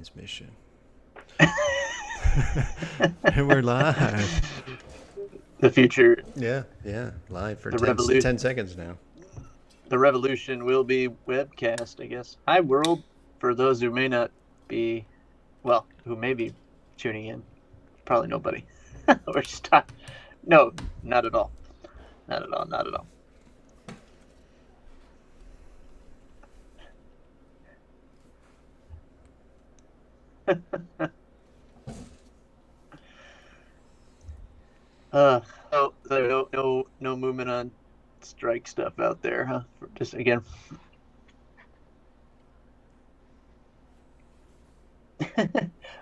transmission. And we're live. The future. Yeah, live for The 10 seconds now. The revolution will be webcast, I guess. Hi, world. For those who may not be, well, who may be tuning in, probably nobody. We're just talking. No, not at all. Not at all. Not at all. No movement on strike stuff out there, huh? Just again.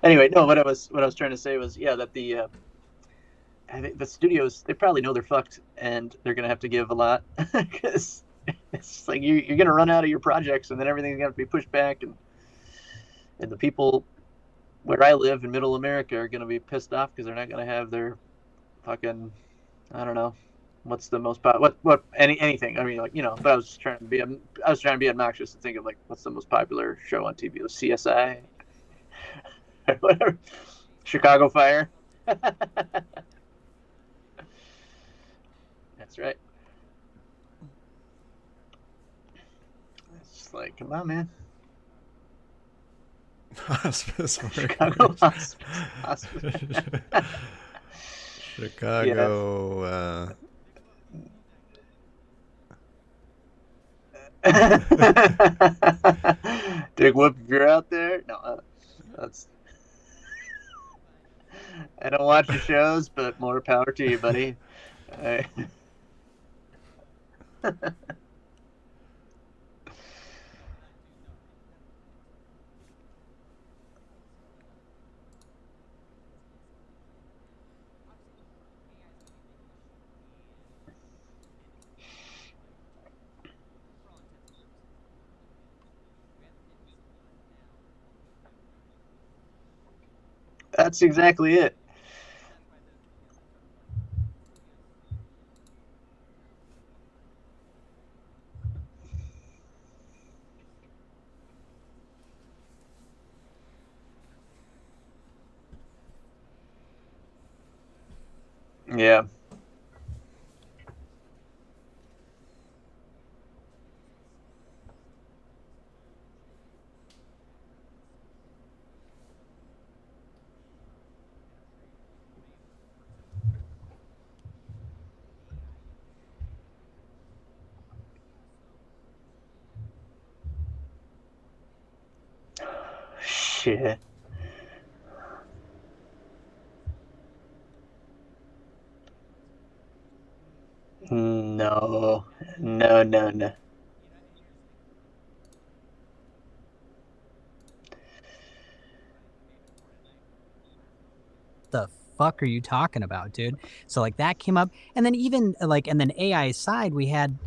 Anyway, no. What I was trying to say was, yeah, that the studios, they probably know they're fucked and they're gonna have to give a lot because it's just like you're gonna run out of your projects and then everything's gonna have to be pushed back, and the people where I live in Middle America are gonna be pissed off because they're not gonna have their fucking, I don't know, what's the most anything. I mean, like, but I was trying to be obnoxious and think of like what's the most popular show on TV? It was CSI or whatever. Chicago Fire. That's right. It's just like, come on, man. Hospice. Chicago hospice. Chicago. Dick Whoop, if you're out there, no, that's. I don't watch your shows, but more power to you, buddy. That's exactly it. Yeah. Shit. No. The fuck are you talking about, dude? So like that came up, and then even like, and then AI side, we had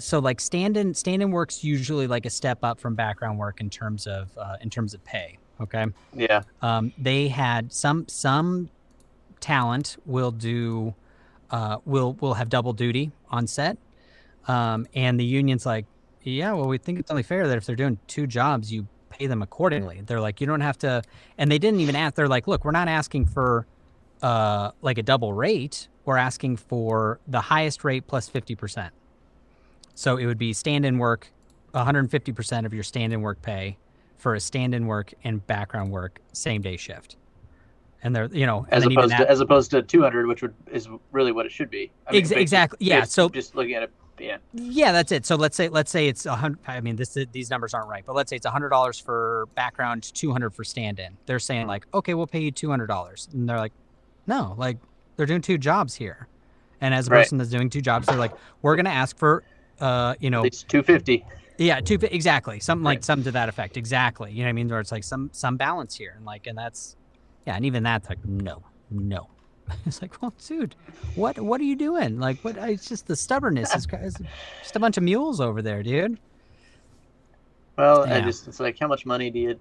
so like stand-in work's usually like a step up from background work in terms of pay. Okay. Yeah. They had some talent will do will have double duty on set, and the union's like, yeah, well, we think it's only fair that if they're doing two jobs, you pay them accordingly. They're like, you don't have to, and they didn't even ask. They're like, look, we're not asking for like a double rate. We're asking for the highest rate plus 50%. So it would be stand-in work, 150% of your stand-in work pay for a stand-in work and background work same day shift. And they're, as opposed to 200, which is really what it should be. I mean, exactly. Yeah. So just looking at it. Yeah. Yeah, that's it. So let's say it's 100. I mean, these numbers aren't right, but let's say it's $100 for background, $200 for stand-in. They're saying like, okay, we'll pay you $200, and they're like, no, like they're doing two jobs here, and as a person that's doing two jobs, they're like, we're gonna ask for, it's $250. Yeah, exactly, something to that effect. Exactly, you know what I mean? Where it's like some balance here, and that's, yeah, and even that's like no. It's like, well, dude, what are you doing? Like, what? It's just the stubbornness. It's just a bunch of mules over there, dude. Well, yeah. It's like, how much money do you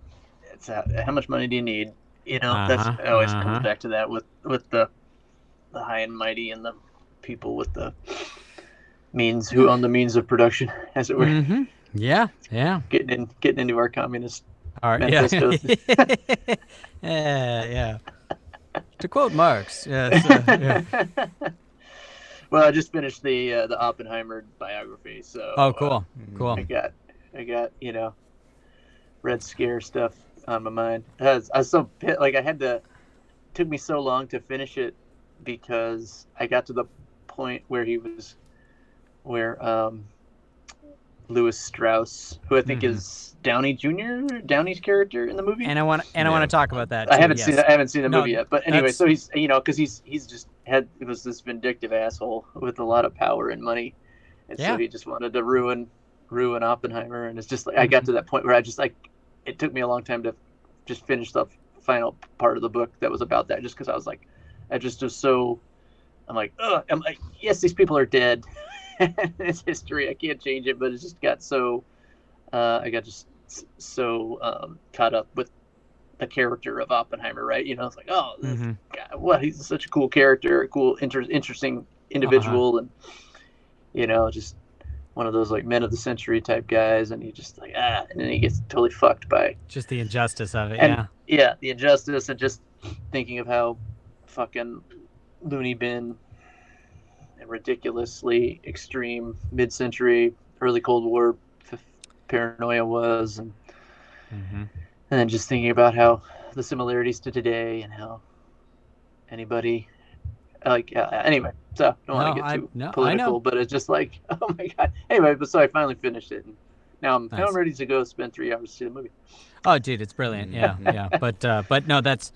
need? That's always comes back to that with the high and mighty and the people with the means, who own the means of production, as it were. Mm-hmm. Yeah. Getting into our communist All right, manifestos. Yeah. To quote Marx, yes. Yeah. Well, I just finished the Oppenheimer biography, so Oh, cool. I got Red Scare stuff on my mind. I was so like I had to. It took me so long to finish it because I got to the point where Lewis Strauss, who I think is Downey Jr., Downey's character in the movie. And I want to talk about that too. I haven't seen the movie yet, but anyway, that's- so he's because he's just was this vindictive asshole with a lot of power and money, and so he just wanted to ruin Oppenheimer, and it's just like I got to that point where I just like it took me a long time to just finish the final part of the book that was about that, just because I was like I just was so I'm like yes, these people are dead. It's history. I can't change it, but it just got so I got just so caught up with the character of Oppenheimer, right? It's like, oh, this guy, well, he's such a cool character, a cool, interesting individual, and just one of those like men of the century type guys, and he just like and then he gets totally fucked by just the injustice of it, the injustice, and just thinking of how fucking loony bin and ridiculously extreme mid-century, early Cold War paranoia was, and then just thinking about how the similarities to today and how anybody like anyway. So I don't want to get too political, but it's just like, oh my god. Anyway, but so I finally finished it, and now I'm ready to go spend 3 hours to see the movie. Oh, dude, it's brilliant. Yeah. But no, that's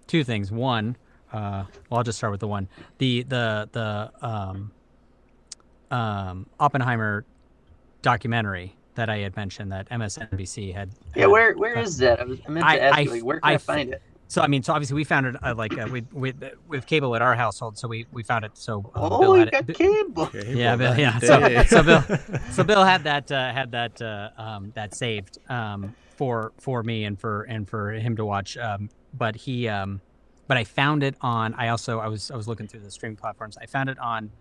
two things. One, well, I'll just start with the one. The Oppenheimer documentary that I had mentioned that MSNBC had. Yeah, where is that? I meant to ask you, like, where can I find it? So I mean, so obviously we found it with cable at our household, so we found it. So Bill had it. Cable. Yeah, Bill. Yeah. So Bill had that saved for me and for him to watch. But I found it on. I was looking through the streaming platforms. I found it on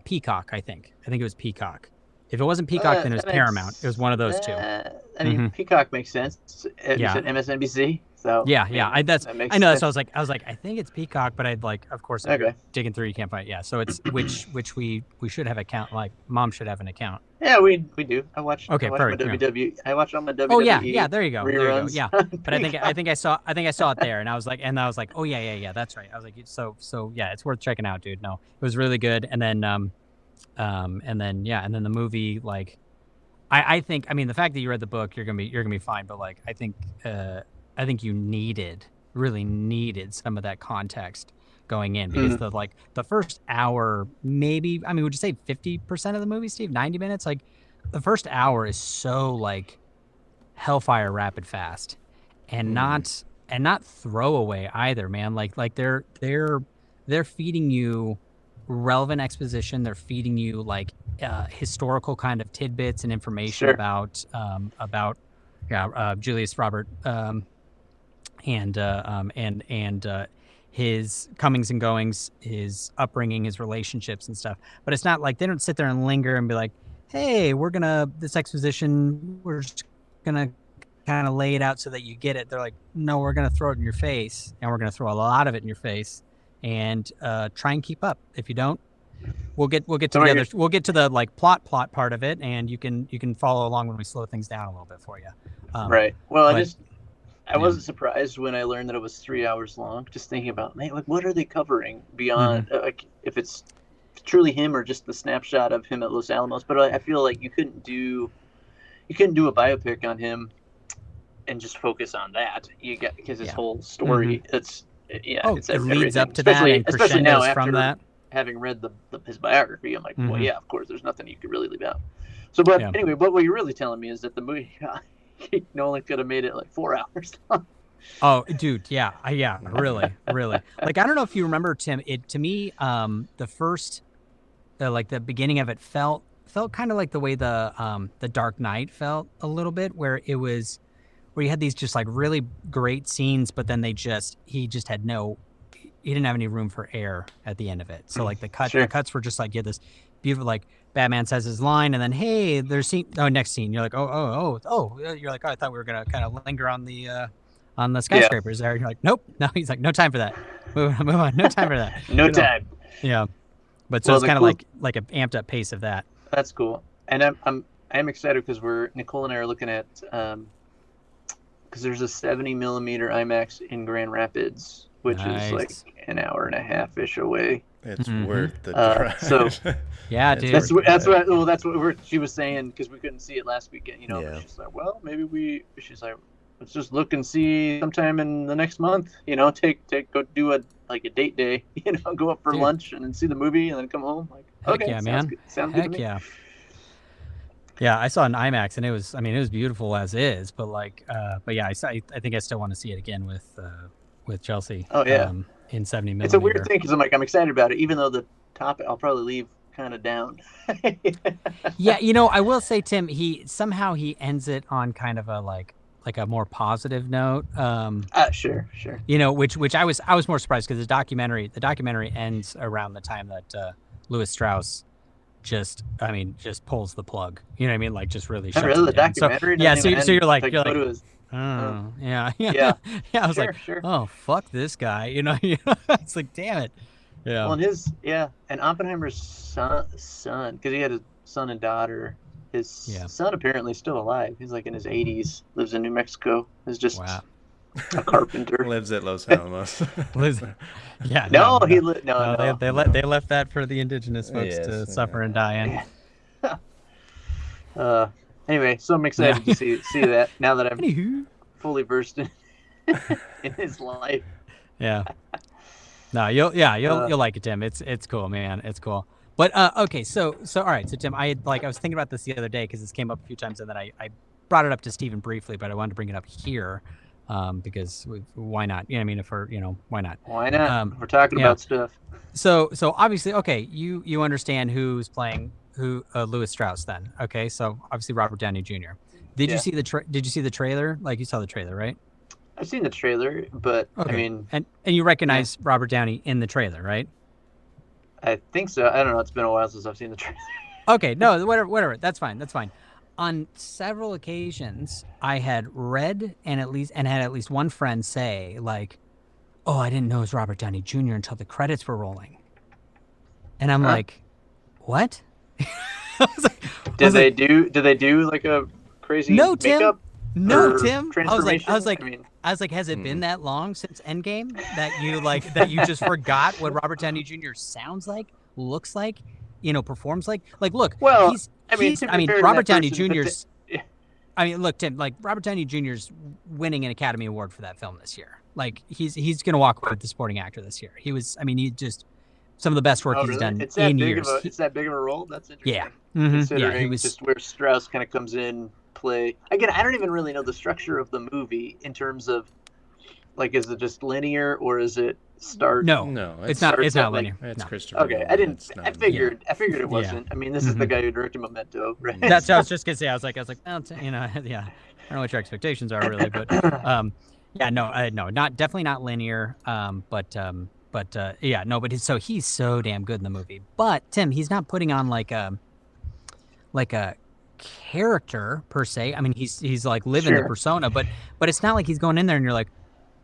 Peacock. I think it was Peacock. If it wasn't Peacock, then it was Paramount. It was one of those two. I mean, Peacock makes sense. You said MSNBC. So yeah. I know. Sense. So I was like, I think it's Peacock, but I'd like, of course, digging through, you can't find it. Yeah. So it's which we should have account. Like, Mom should have an account. Yeah, we do. I watch. Okay, perfect. I watch all my WWE. Oh yeah. There you go. Reruns. Yeah. But I think I saw it there, and I was like, oh yeah, that's right. I was like, so yeah, it's worth checking out, dude. No, it was really good. And then the movie, like, I think, I mean, the fact that you read the book, you're gonna be fine. But like, I think you really needed some of that context going in, because the first hour, maybe, I mean, would you say 50% of the movie, Steve? 90 minutes? Like, the first hour is so like hellfire rapid fast, and not throwaway either, man. Like they're feeding you relevant exposition. They're feeding you like historical kind of tidbits and information about Julius Robert and his comings and goings, his upbringing, his relationships and stuff. But it's not like they don't sit there and linger and be like, hey, this exposition, we're just gonna kind of lay it out so that you get it. They're like, no, we're gonna throw it in your face, and we're gonna throw a lot of it in your face, and try and keep up. If you don't, we'll get to the other. We'll get to the like plot part of it, and you can follow along when we slow things down a little bit for you. Right. Well, I wasn't surprised when I learned that it was 3 hours long. Just thinking about, man, like, what are they covering beyond, like, if it's truly him or just the snapshot of him at Los Alamos? But I feel like you couldn't do a biopic on him and just focus on that. Because his whole story, it's it leads up to that, and especially now after from that. Having read his biography, I'm like, well, yeah, of course, there's nothing you could really leave out. So, but anyway, what you're really telling me is that the movie, Nolan could have made it like 4 hours long. Oh, dude, yeah, really. Like, I don't know if you remember, Tim. To me, the first, like the beginning of it felt kind of like the way the Dark Knight felt a little bit, where you had these just like really great scenes, but then he didn't have any room for air at the end of it. So like the cuts were just like, you had this beautiful, like Batman says his line, and then hey, there's next scene. You're like, you're like, oh, I thought we were gonna kind of linger on the skyscrapers there. You're like, nope, no. He's like, no time for that. Move on, no time for that. No time. Yeah, but so it's kind of like an amped up pace of that. That's cool, and I'm excited because Nicole and I are looking at because there's a 70 millimeter IMAX in Grand Rapids, which is like an hour and a half ish away. It's worth the drive. So yeah, dude. That's what she was saying because we couldn't see it last weekend, you know. Yeah. But she's like, well, maybe she's like, let's just look and see sometime in the next month, you know, go do a date day, you know, go up for lunch and then see the movie and then come home. Like, heck okay, yeah, man. Sounds good to me. Yeah. Yeah, I saw an IMAX and it was beautiful as is, but but yeah, I think I still want to see it again with Chelsea. Oh yeah. In 70 millimeter. It's a weird thing because I'm excited about it, even though the topic I'll probably leave kind of down. Yeah, you know, I will say, Tim, he ends it on kind of a like a more positive note. Sure. You know, which I was more surprised because the documentary ends around the time that Louis Strauss just pulls the plug. You know what I mean? Like just really shuts it down. The documentary. So you're like yeah. I was sure. Oh, fuck this guy. You know, it's like, damn it. Yeah. Well, and Oppenheimer's son, because he had a son and daughter. His son apparently is still alive. He's like in his 80s, lives in New Mexico. Is just a carpenter. Lives at Los Alamos. Yeah. No. They left that for the indigenous folks to suffer and die in. Anyway, so I'm excited to see that now that I'm fully versed in his life. Yeah. No, you'll like it, Tim. It's cool, man. It's cool. But okay, so all right, so Tim, I was thinking about this the other day because this came up a few times, and then I brought it up to Stephen briefly, but I wanted to bring it up here because why not? You know what I mean? Why not? Why not? We're talking about stuff. So obviously, okay, you understand who's playing Louis Strauss then? Okay, so obviously Robert Downey Jr. Did you see the trailer? Like you saw the trailer, right? I've seen the trailer, but okay. I mean, and you recognize Robert Downey in the trailer, right? I think so. I don't know. It's been a while since I've seen the trailer. Okay, no, whatever. That's fine. On several occasions, I had read and had at least one friend say like, "Oh, I didn't know it was Robert Downey Jr. until the credits were rolling," and I'm like, "What?" Did they do like a crazy makeup? Tim. No, Tim. I was like, has it been that long since Endgame that you just forgot what Robert Downey Jr. sounds like, looks like, performs like? Like, look, well, Robert Downey Jr.'s. I mean, look, Tim. Like Robert Downey Jr.'s winning an Academy Award for that film this year. Like he's gonna walk away with the supporting actor this year. He was. I mean, he just some of the best work he's done in years. It's that big of a role. That's interesting. Yeah. Considering he was just where Strauss kind of comes in. Play again. I don't even really know the structure of the movie in terms of like, is it just linear or is it start? No, it's not linear. It's no. Christopher. Okay, I didn't. I figured it wasn't. I mean, this is the guy who directed Memento, right? That's what I was just gonna say. I was like, I don't know what your expectations are really, but definitely not linear. But he's so damn good in the movie. But Tim, he's not putting on like a character per se. I mean, he's like living the persona, but it's not like he's going in there and you're like,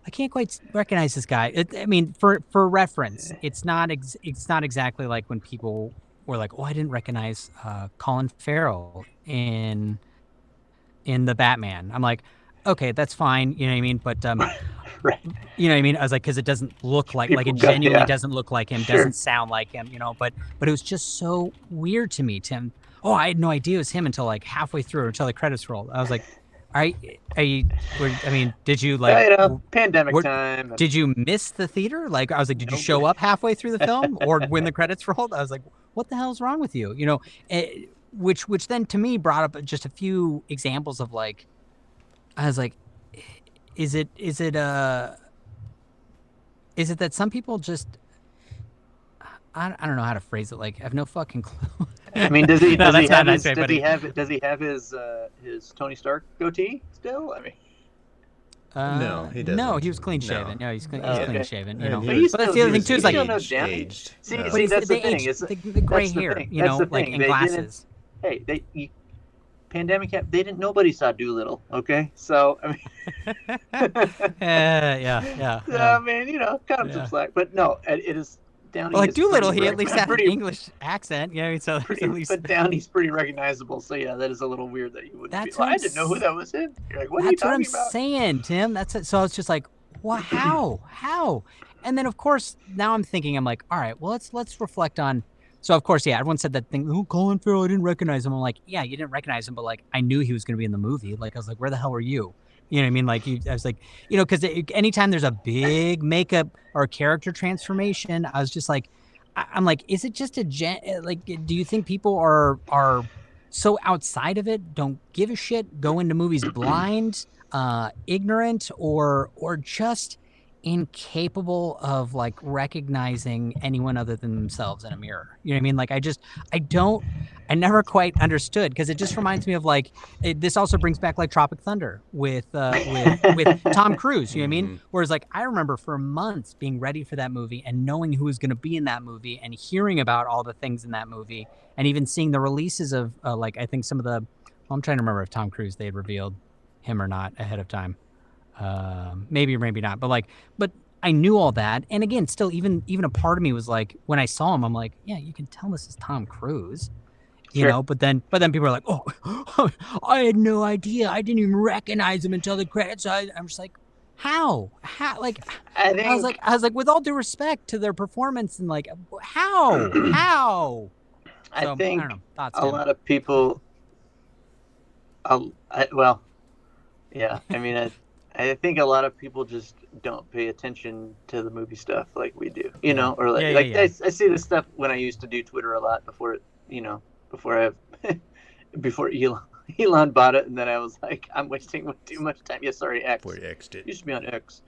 I can't quite recognize this guy. I mean, for reference, it's not exactly like when people were like, oh, I didn't recognize Colin Farrell in the Batman. I'm like, okay, that's fine. You know what I mean? But right. You know what I mean? I was like, because it doesn't look like it genuinely doesn't look like him, doesn't sound like him, but it was just so weird to me, Tim. Oh, I had no idea it was him until like halfway through, until the credits rolled. I was like, did you like pandemic time? Did you miss the theater? Like, I was like, did you show up halfway through the film or when the credits rolled? I was like, what the hell is wrong with you? Which then to me brought up just a few examples of like, I was like, is it that some people just, I don't know how to phrase it. Like, I have no fucking clue. I mean, does he have his Tony Stark goatee still? I mean, No, he No, doesn't. he was clean shaven. No. No, he's Okay. clean shaven. You And know, he But was- he's but that's still- the other he thing was- too. Is he's like, still no Downey. aged. See, No. but he's, that's the the thing. age, Is the gray that's the hair. thing. You That's know, the like thing. and They didn't- glasses. Hey, pandemic happened. They didn't. Nobody saw Doolittle. Okay, so I mean, Yeah. I mean, cut him Yeah. some slack. But no, it is Downey. Well, like is Doolittle, pretty he at least had an pretty, English accent. You know, so pretty, at least but Downey's pretty recognizable. So yeah, that is a little weird that you wouldn't. That's Be, well, what I didn't know who that was in. You're like, what are you that's what I'm talking about? saying, Tim. That's it. So I was just like, well, how? And then of course now I'm thinking, I'm like, all right, well let's reflect on. So of course, yeah, everyone said that thing. Oh, Colin Farrell, I didn't recognize him. I'm like, yeah, you didn't recognize him, but like I knew he was going to be in the movie. Like I was like, where the hell were you? You know what I mean? Like I was like, because anytime there's a big makeup or character transformation, I was just like, I'm like, is it just like? Do you think people are so outside of it, don't give a shit, go into movies blind, ignorant, or just incapable of like recognizing anyone other than themselves in a mirror? You know what I mean? Like I never quite understood, because it just reminds me of like this also brings back like Tropic Thunder with Tom Cruise. You know what I mean? Whereas like I remember for months being ready for that movie and knowing who was going to be in that movie and hearing about all the things in that movie and even seeing the releases of like I think some of the. Well, I'm trying to remember if Tom Cruise they had revealed him or not ahead of time. Maybe or maybe not, but I knew all that, and again, still, even a part of me was like, when I saw him, I'm like, yeah, you can tell this is Tom Cruise, you know. But then people are like, oh, I had no idea, I didn't even recognize him until the credits. I'm just like, how, like, I was like, with all due respect to their performance, and like, how. So, I think don't know, thoughts, a lot of people. Yeah, I mean, I think a lot of people just don't pay attention to the movie stuff like we do, you know, or like, I see this stuff when I used to do Twitter a lot before Elon bought it, and then I was like, I'm wasting too much time. Yeah, sorry, X. Before you X'd it. Used to be on X.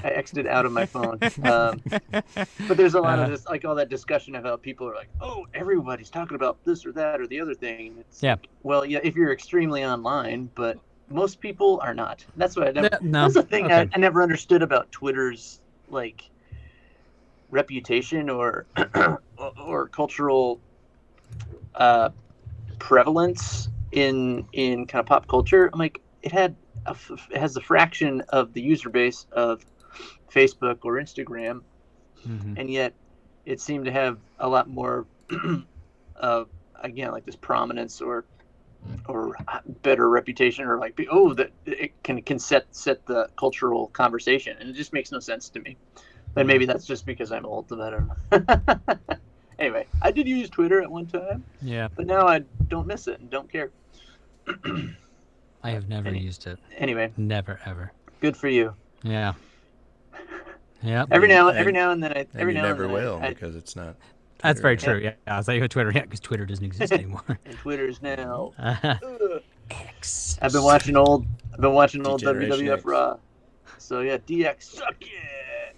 I X'd it out of my phone. But there's a lot of this, like all that discussion of how people are like, oh, everybody's talking about this or that or the other thing. It's like, well, yeah, if you're extremely online, but most people are not. That's what I never. That's the thing I never understood about Twitter's like reputation or or cultural prevalence in kind of pop culture. I'm like, it has a fraction of the user base of Facebook or Instagram, and yet it seemed to have a lot more again, like this prominence or better reputation, or like, that it can set the cultural conversation, and it just makes no sense to me. But maybe that's just because I'm old, I don't know. Anyway, I did use Twitter at one time. Yeah. But now I don't miss it and don't care. I have never used it. Anyway. Never ever. Good for you. Yeah. Yeah. Every now and then you never will, because it's not. That's very true. Yeah, I was like, Twitter, because Twitter doesn't exist anymore. And Twitter's now X. I've been watching old Degeneration WWF X. Raw. So yeah, DX suck it.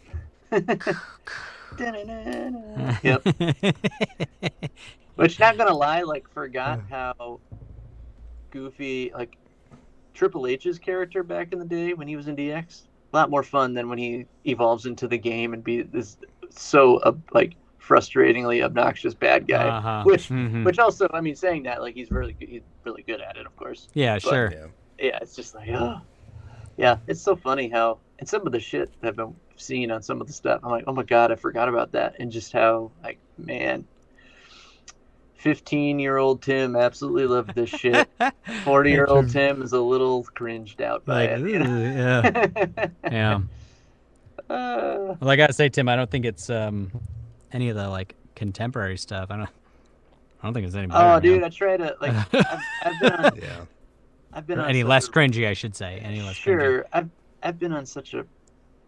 Yep. Which, not gonna lie, like, forgot how goofy, like, Triple H's character back in the day when he was in DX. A lot more fun than when he evolves into the game and be this so like frustratingly obnoxious bad guy. Which also, I mean, saying that, like, he's really good at it, of course. Yeah, but, sure. Yeah, it's just like, yeah, it's so funny how, and some of the shit that I've been seeing on some of the stuff, I'm like, oh my god, I forgot about that, and just how, like, man, 15-year-old Tim absolutely loved this shit. 40-year-old Tim is a little cringed out by it. You know? Yeah. Well, I gotta say, Tim, I don't think it's any of the like contemporary stuff. I don't think it's any better. Oh, dude, I try to like. I've been on. Yeah. I've been or on any less cringy, I should say. Any less. Sure, cringy. I've been on such a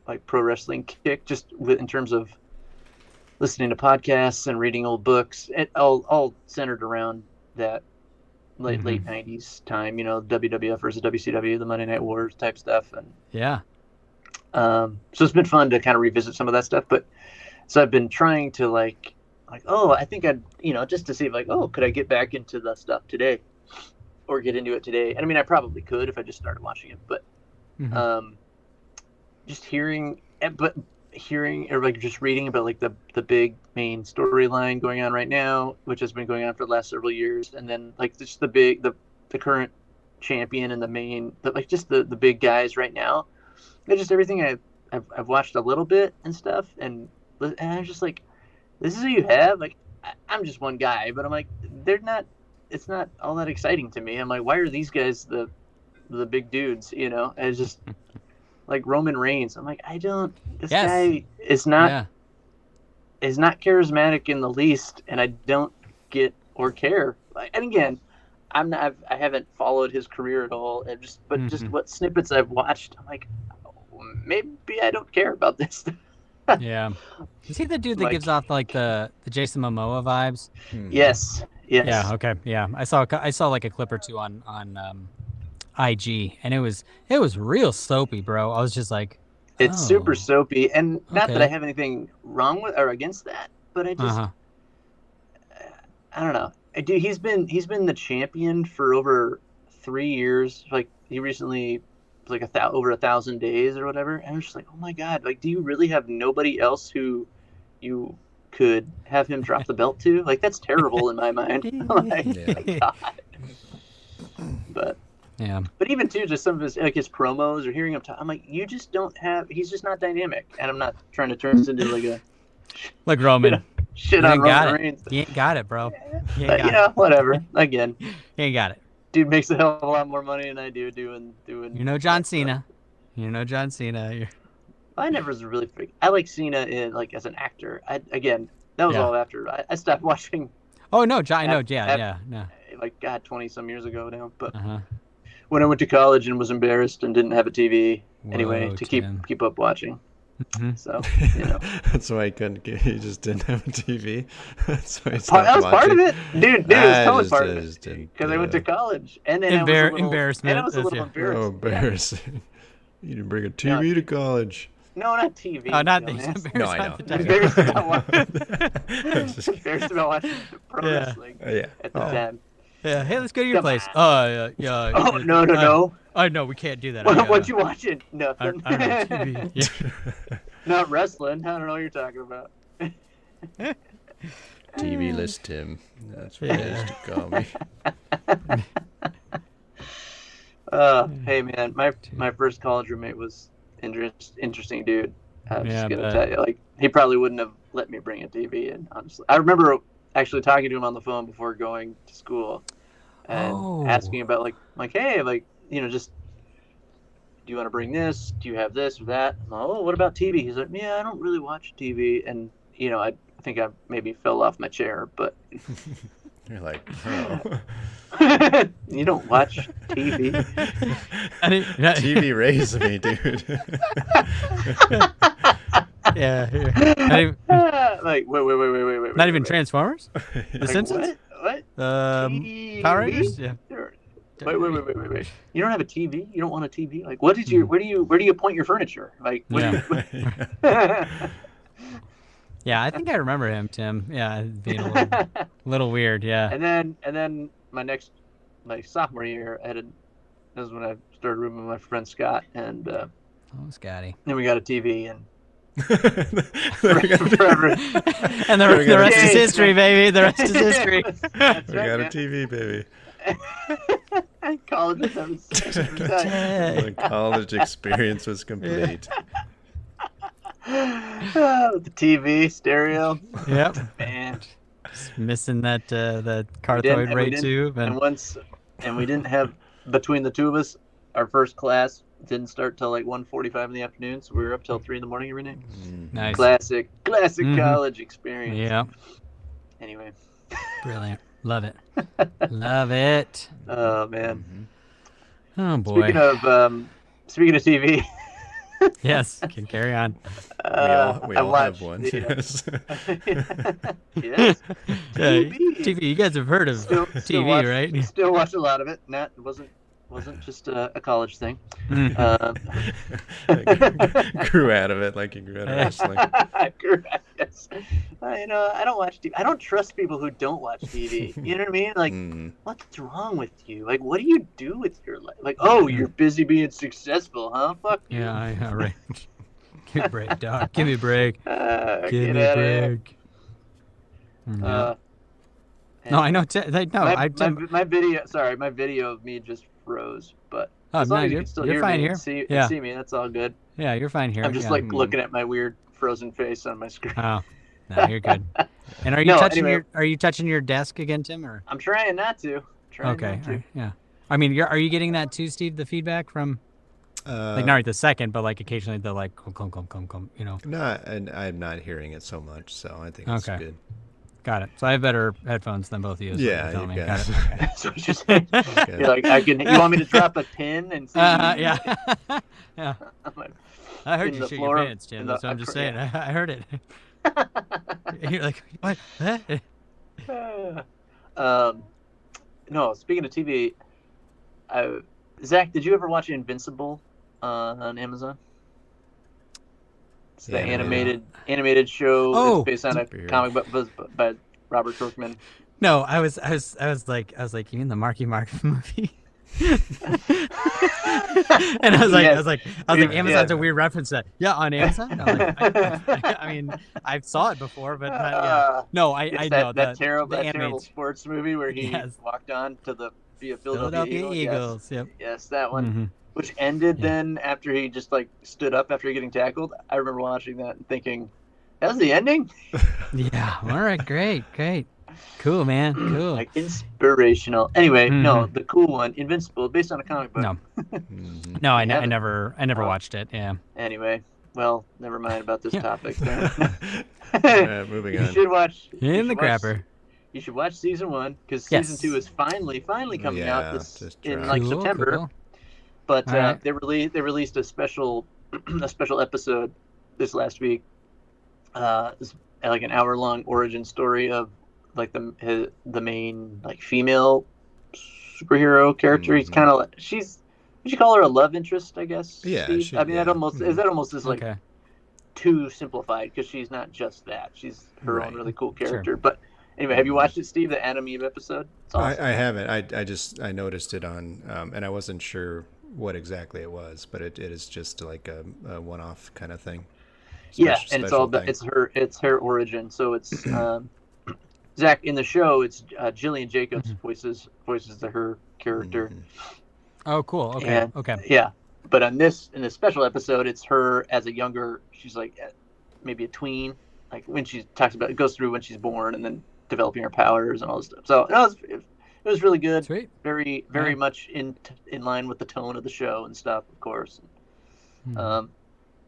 like pro wrestling kick, just in terms of listening to podcasts and reading old books. It all centered around that late 90s time. You know, WWF versus WCW, the Monday Night Wars type stuff, and yeah. So it's been fun to kind of revisit some of that stuff, but. So I've been trying to like, I think I'd, just to see if like, could I get back into the stuff today or get into it today? And I mean, I probably could if I just started watching it, but just hearing, but hearing or like just reading about like the big main storyline going on right now, which has been going on for the last several years, and then like just the current champion and the main, like just the big guys right now. It's just everything I've watched a little bit and stuff, and I'm just like, this is who you have. Like I'm just one guy, but I'm like, they're not. It's not all that exciting to me. I'm like, why are these guys the big dudes? You know, and it's just like Roman Reigns. I'm like, this guy is not charismatic in the least, and I don't get or care. And again, I haven't followed his career at all, and just what snippets I've watched, I'm like, maybe I don't care about this. Yeah. Is he the dude that gives off like the Jason Momoa vibes? Yes. Yeah. Okay. Yeah. I saw like a clip or two on IG, and it was real soapy, bro. I was just like, it's super soapy, and not that I have anything wrong with or against that, but I just I don't know. Dude, he's been the champion for over 3 years. Like he recently was like over 1,000 days or whatever, and I'm just like, oh my god, like do you really have nobody else who you could have him drop the belt to? Like that's terrible in my mind. Like, God. But yeah. But even too, just some of his his promos or hearing him talk, I'm like, you just don't have. He's just not dynamic, and I'm not trying to turn this into like Roman. Shit on Roman Reigns. You ain't got it, bro. Whatever. Again, you ain't got it. Dude makes a hell of a lot more money than I do doing. You know John Cena. You know John Cena. I never was really. I like Cena as an actor. That was all after I stopped watching. Oh no, John. No, no. Like 20 some years ago now, but. When I went to college and was embarrassed and didn't have a TV to keep up watching. Mm-hmm. So, That's why he just didn't have a TV. That's why that was part of it. Dude, it was totally part of it. Because I went to college. And then embarrassment. And I was a little embarrassed. Oh, embarrassing. You didn't bring a TV to college. No, not TV. Oh, not these. No, I know. Embarrassed about watching pro wrestling at the time. Yeah, hey, let's go to your place. Yeah. Oh, no. I know we can't do that. What you watching? Nothing. I don't know, TV. Not wrestling. I don't know what you're talking about. TV-less Tim. That's what they used to call me. Hey man, my first college roommate was interesting dude. I'm just gonna tell you, like he probably wouldn't have let me bring a TV in. Honestly, I remember actually talking to him on the phone before going to school and asking about hey, just do you want to bring this? Do you have this or that? What about TV? He's like, yeah, I don't really watch TV, and I think I maybe fell off my chair, but you're like, oh. You don't watch TV. TV raised me, dude. Yeah. Wait. Not even Transformers? The Simpsons? What? Power Rangers? Yeah. Wait. You don't have a TV? You don't want a TV? Like, where do you point your furniture? Like, Yeah, I think I remember him, Tim. Yeah, being a little weird. Yeah. And then my sophomore year, that was when I started rooming with my friend Scott, and Scotty. Then we got a TV, and forever. And the rest is history, baby. The rest is history. We got a TV, baby. College The college experience was complete. The TV, stereo. Yep. Man. Just missing that Carthoid ray tube. And we didn't have, between the two of us, our first class didn't start till like 1:45 in the afternoon, so we were up till 3 in the morning every night. Nice. Classic college experience. Yeah. Anyway. Brilliant. Love it. Love it. Oh man. Mm-hmm. Oh boy. Speaking of TV. Yes, can carry on. We all have one. Yes. Yes. TV. You guys have heard of TV, right? Still watch a lot of it. It wasn't just a college thing. Grew out of it like you grew out of wrestling. Yes. I don't watch TV. I don't trust people who don't watch TV. You know what I mean? Like, what's wrong with you? Like, what do you do with your life? Like, you're busy being successful, huh? Fuck you. Yeah, right. Give me a break, dog. Give me a break. Give Get me a out of here. break. Yeah. And No, I know. my video. Sorry, my video of me just froze. But Oh, as long no, as you you're can still you're hear fine me here. and see Yeah. me, that's all good. Yeah, you're fine here. I'm just yeah. like looking at my weird frozen face on my screen. Oh, no, you're good. And are you No, touching anyway. Are you touching your desk again, Tim? Or I'm trying not to. okay, all right, yeah. I mean, are you getting that too, Steve? The feedback from like not right the second, but like occasionally the like clum, you know. No, and I'm not hearing it so much, so I think it's Okay. good. Got it. So I have better headphones than both of you. Is what Yeah, you're telling you've me. got Got it. it. Okay. That's what you're saying. Okay. You're like, you want me to drop a pin and see? Yeah. Yeah. I'm like, I heard in you the shit floor- your pants, Tim. in That's the- what I'm just yeah. saying. I heard it. You're like, what? Huh? No, speaking of TV, Zach, did you ever watch Invincible on Amazon? It's the Animated. animated show. Oh! It's based on a Superhero. comic book by Robert Kirkman. No, I was like, you mean the Marky Mark movie? And I was like, Amazon's Yeah. a weird reference to that. Yeah, on Amazon. I'm like, I mean, I saw it before, but yeah. No, I It's know that the terrible animated sports movie where he Yes. walked on to the Philadelphia Eagles. Eagles. Yep. Yes, that one. Mhm. Which ended Yeah. then after he just like stood up after getting tackled. I remember watching that and thinking, that was the ending? Yeah. All right. Great. Cool, man. Cool. Like inspirational. Anyway, no, Mhm. the cool one, Invincible, based on a comic book. No, Mhm. no, I You haven't? never Oh. watched it. Yeah. Anyway, well, never mind about this Yeah. topic. Then. All right, moving You on. should watch. you In the should watch- grapper. You should watch season 1 because Yes. season 2 is finally coming Yeah, out this just in dropped. like Cool, September. cool. But All right. they released a special episode this last week. It's like an hour-long origin story of like the main like female superhero character. He's Mhm. kind of would you call her a love interest? I guess. Yeah, Steve? she- I mean, yeah. that almost is like Okay. too simplified because she's not just that. She's her Right. own really cool character. But anyway, have you watched it, Steve? The Adam Eve episode? It's awesome. I haven't. I noticed it on, and I wasn't sure what exactly it was, but it is just like a one-off kind of thing. Yeah, Special- and it's all special about thing. it's her origin. So it's Zach in the show. It's Jillian Jacobs voices her character. Mhm. Oh, cool. Okay. And- Okay. Yeah, but in this special episode, it's her as a younger. She's like maybe a tween. Like when she talks about it goes through when she's born and then developing her powers and all this stuff. So no, it was really good. Sweet. Very Yeah. much in line with the tone of the show and stuff, of course. Hmm.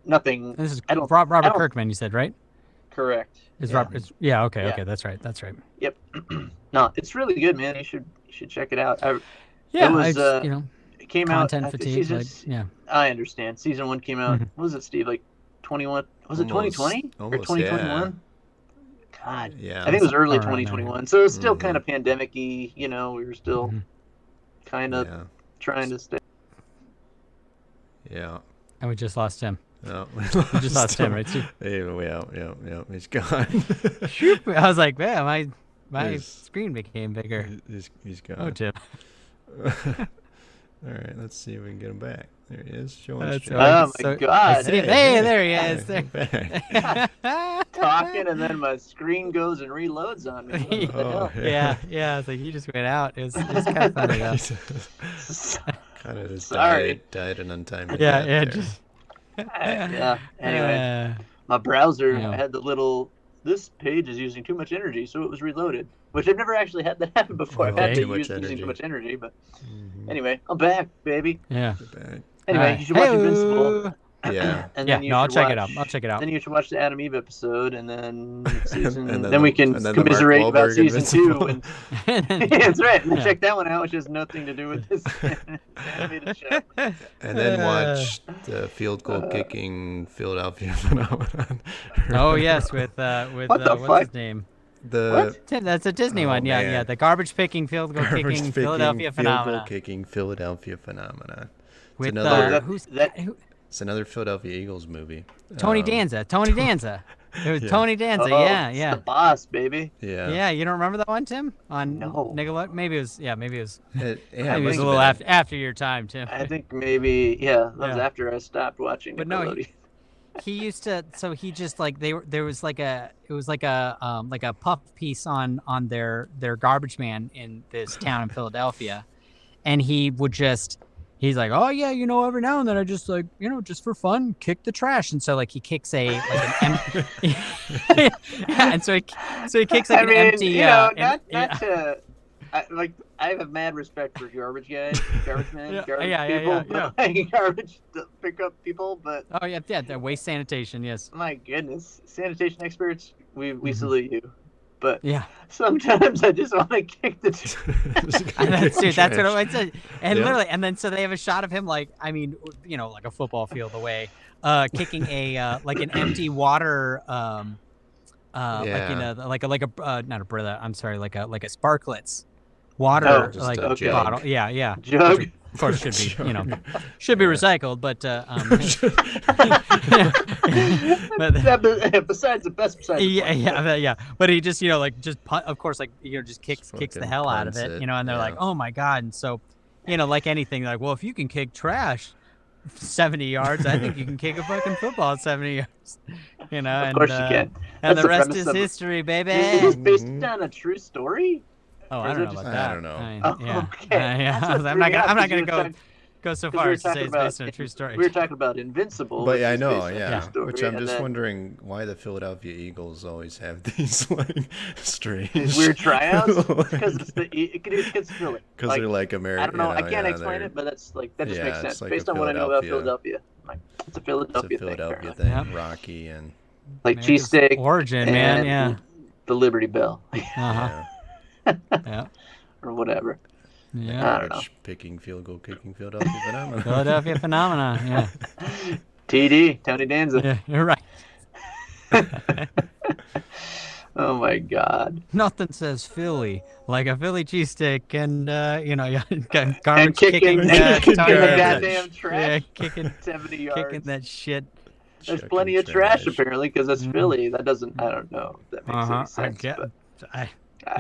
Nothing This is I don't- Robert I don't- Kirkman. You said right? correct. Is Yeah. Robert? Yeah. Okay. Yeah. Okay. That's right. That's right. Yep. No, it's really good, man. You should check it out. Yeah. was, you know, It came out. content I think fatigue. season- Like, yeah. I understand. Season 1 came out. Mhm. What was it, Steve? Like 21? Was it Almost- 2020 or almost, 2021? God, Yeah. I think it was early Around there. 2021. So it was still Mhm. kind of pandemic-y. You know, we were still Mhm. kind of Yeah. trying to stay. Yeah. And we just lost him. No. We just lost him, right? Steve? Yeah. He's gone. Shoop. I was like, man, my He's- screen became bigger. He's gone. Oh, Tim. All right, let's see if we can get him back. There he is. Showing That's stream. right. Oh my God. Hey, there he is. Hey, There. back. Talking and then my screen goes and reloads on me. What the hell? Yeah. It's like he just went out. It was kind of funny though. Kind of just Sorry. died an untimely Yeah. death Yeah. there. Just. Yeah. Anyway, my browser Yeah. had the little. This page is using too much energy, so it was reloaded. Which I've never actually had that happen before. I've had Okay. to Too much use using energy. too much energy, but Mhm. anyway, I'm back, baby. Yeah. Back. Anyway, Alright. you should watch Hey-o. Invincible. Yeah. And Yeah. then you No, I'll should check it out. watch- I'll check it out. Then you should watch the Adam Eve episode, and then season. And then, then we the- can and then the Mark commiserate about Wahlberg season Invincible. 2. And that's right. And Yeah. check that one out, which has nothing to do with this animated show. And then watch the field goal kicking Philadelphia phenomenon. Oh yes, with What the what's fuck? his name? The Tim, that's a Disney Oh, one. Yeah, man. yeah. The garbage picking, field goal garbage kicking, picking Philadelphia field goal phenomena. kicking Philadelphia phenomenon. With another- who's that- who, It's another Philadelphia Eagles movie. Tony Um, Danza. Tony Danza. It was Yeah. Tony Danza. Oh, Yeah, it's yeah. the boss, baby. Yeah. Yeah, you don't remember that one, Tim? On No. Nickelodeon? Maybe it was. Yeah, maybe it was. Yeah, Maybe it must was a have little been. after your time, Tim. I think maybe, that was Yeah. after I stopped watching But no, Nickelodeon. he used to. So he just like there was like a puff piece on their garbage man in this town in Philadelphia, and he's like, oh yeah, every now and then I just like, just for fun, kick the trash. And so like he kicks an yeah, and so he kicks like I an mean, empty I have mad respect for garbage guys, garbage men, Yeah, garbage yeah, people, yeah. like garbage pickup people. But oh yeah, the waste sanitation, yes. my goodness, sanitation experts, we Mhm. salute you. But Yeah. sometimes I just want to kick the. That's what I said. And Yeah. literally, and then so they have a shot of him like, I mean, like a football field away, kicking like an empty water, Yeah. like a not a Brita, I'm sorry, like a Sparklets water Oh, just like a jug. bottle. Yeah. Jug. Which of course should be, should be recycled, but Besides the best, besides the yeah. But he just, of course, like, just kicks the Fucking hell out of punts it, it, and they're like, yeah. oh my god. And so, like anything, like, well, if you can kick trash 70 yards, I think you can kick a fucking football at 70 yards. Of And course you can. and That's the the rest premise is of it. history, baby. Is this based Mhm. on a true story? Oh, or I is don't it know just- about that. I don't know. mean, Oh, yeah. okay. Yeah. That's what I'm threw me off, not 'cause gonna you were go so 'cause we far were as to say talking it's about- based on a true story. We were talking about Invincible. But which I is know, based on a true yeah. story, Which I'm and just then wondering why the Philadelphia Eagles always have these like strange these weird tryouts because it's Philly. because they're like American. I don't know. I can't explain it, but that just makes Yeah, sense it's like based a on what I know about Philadelphia. Philadelphia. Like, it's a It's a Philadelphia, Philadelphia thing. thing, Yep. Rocky and Like America's cheesesteak origin, man. and Yeah. the Liberty Bell Uh-huh. yeah, Yeah. or whatever. Yeah. I don't know. average picking field goal kicking Philadelphia phenomenon. Philadelphia phenomena. Yeah. TD Tony Danza. Yeah, you're right. Oh my God. Nothing says Philly like a Philly cheesesteak and And garbage kicking Tony the garbage. goddamn trash. Yeah, kicking 70 yards. kicking that shit. There's Chucking plenty of trash apparently because that's Mhm. Philly. That doesn't. I don't know. If that makes Uh-huh. any sense. But I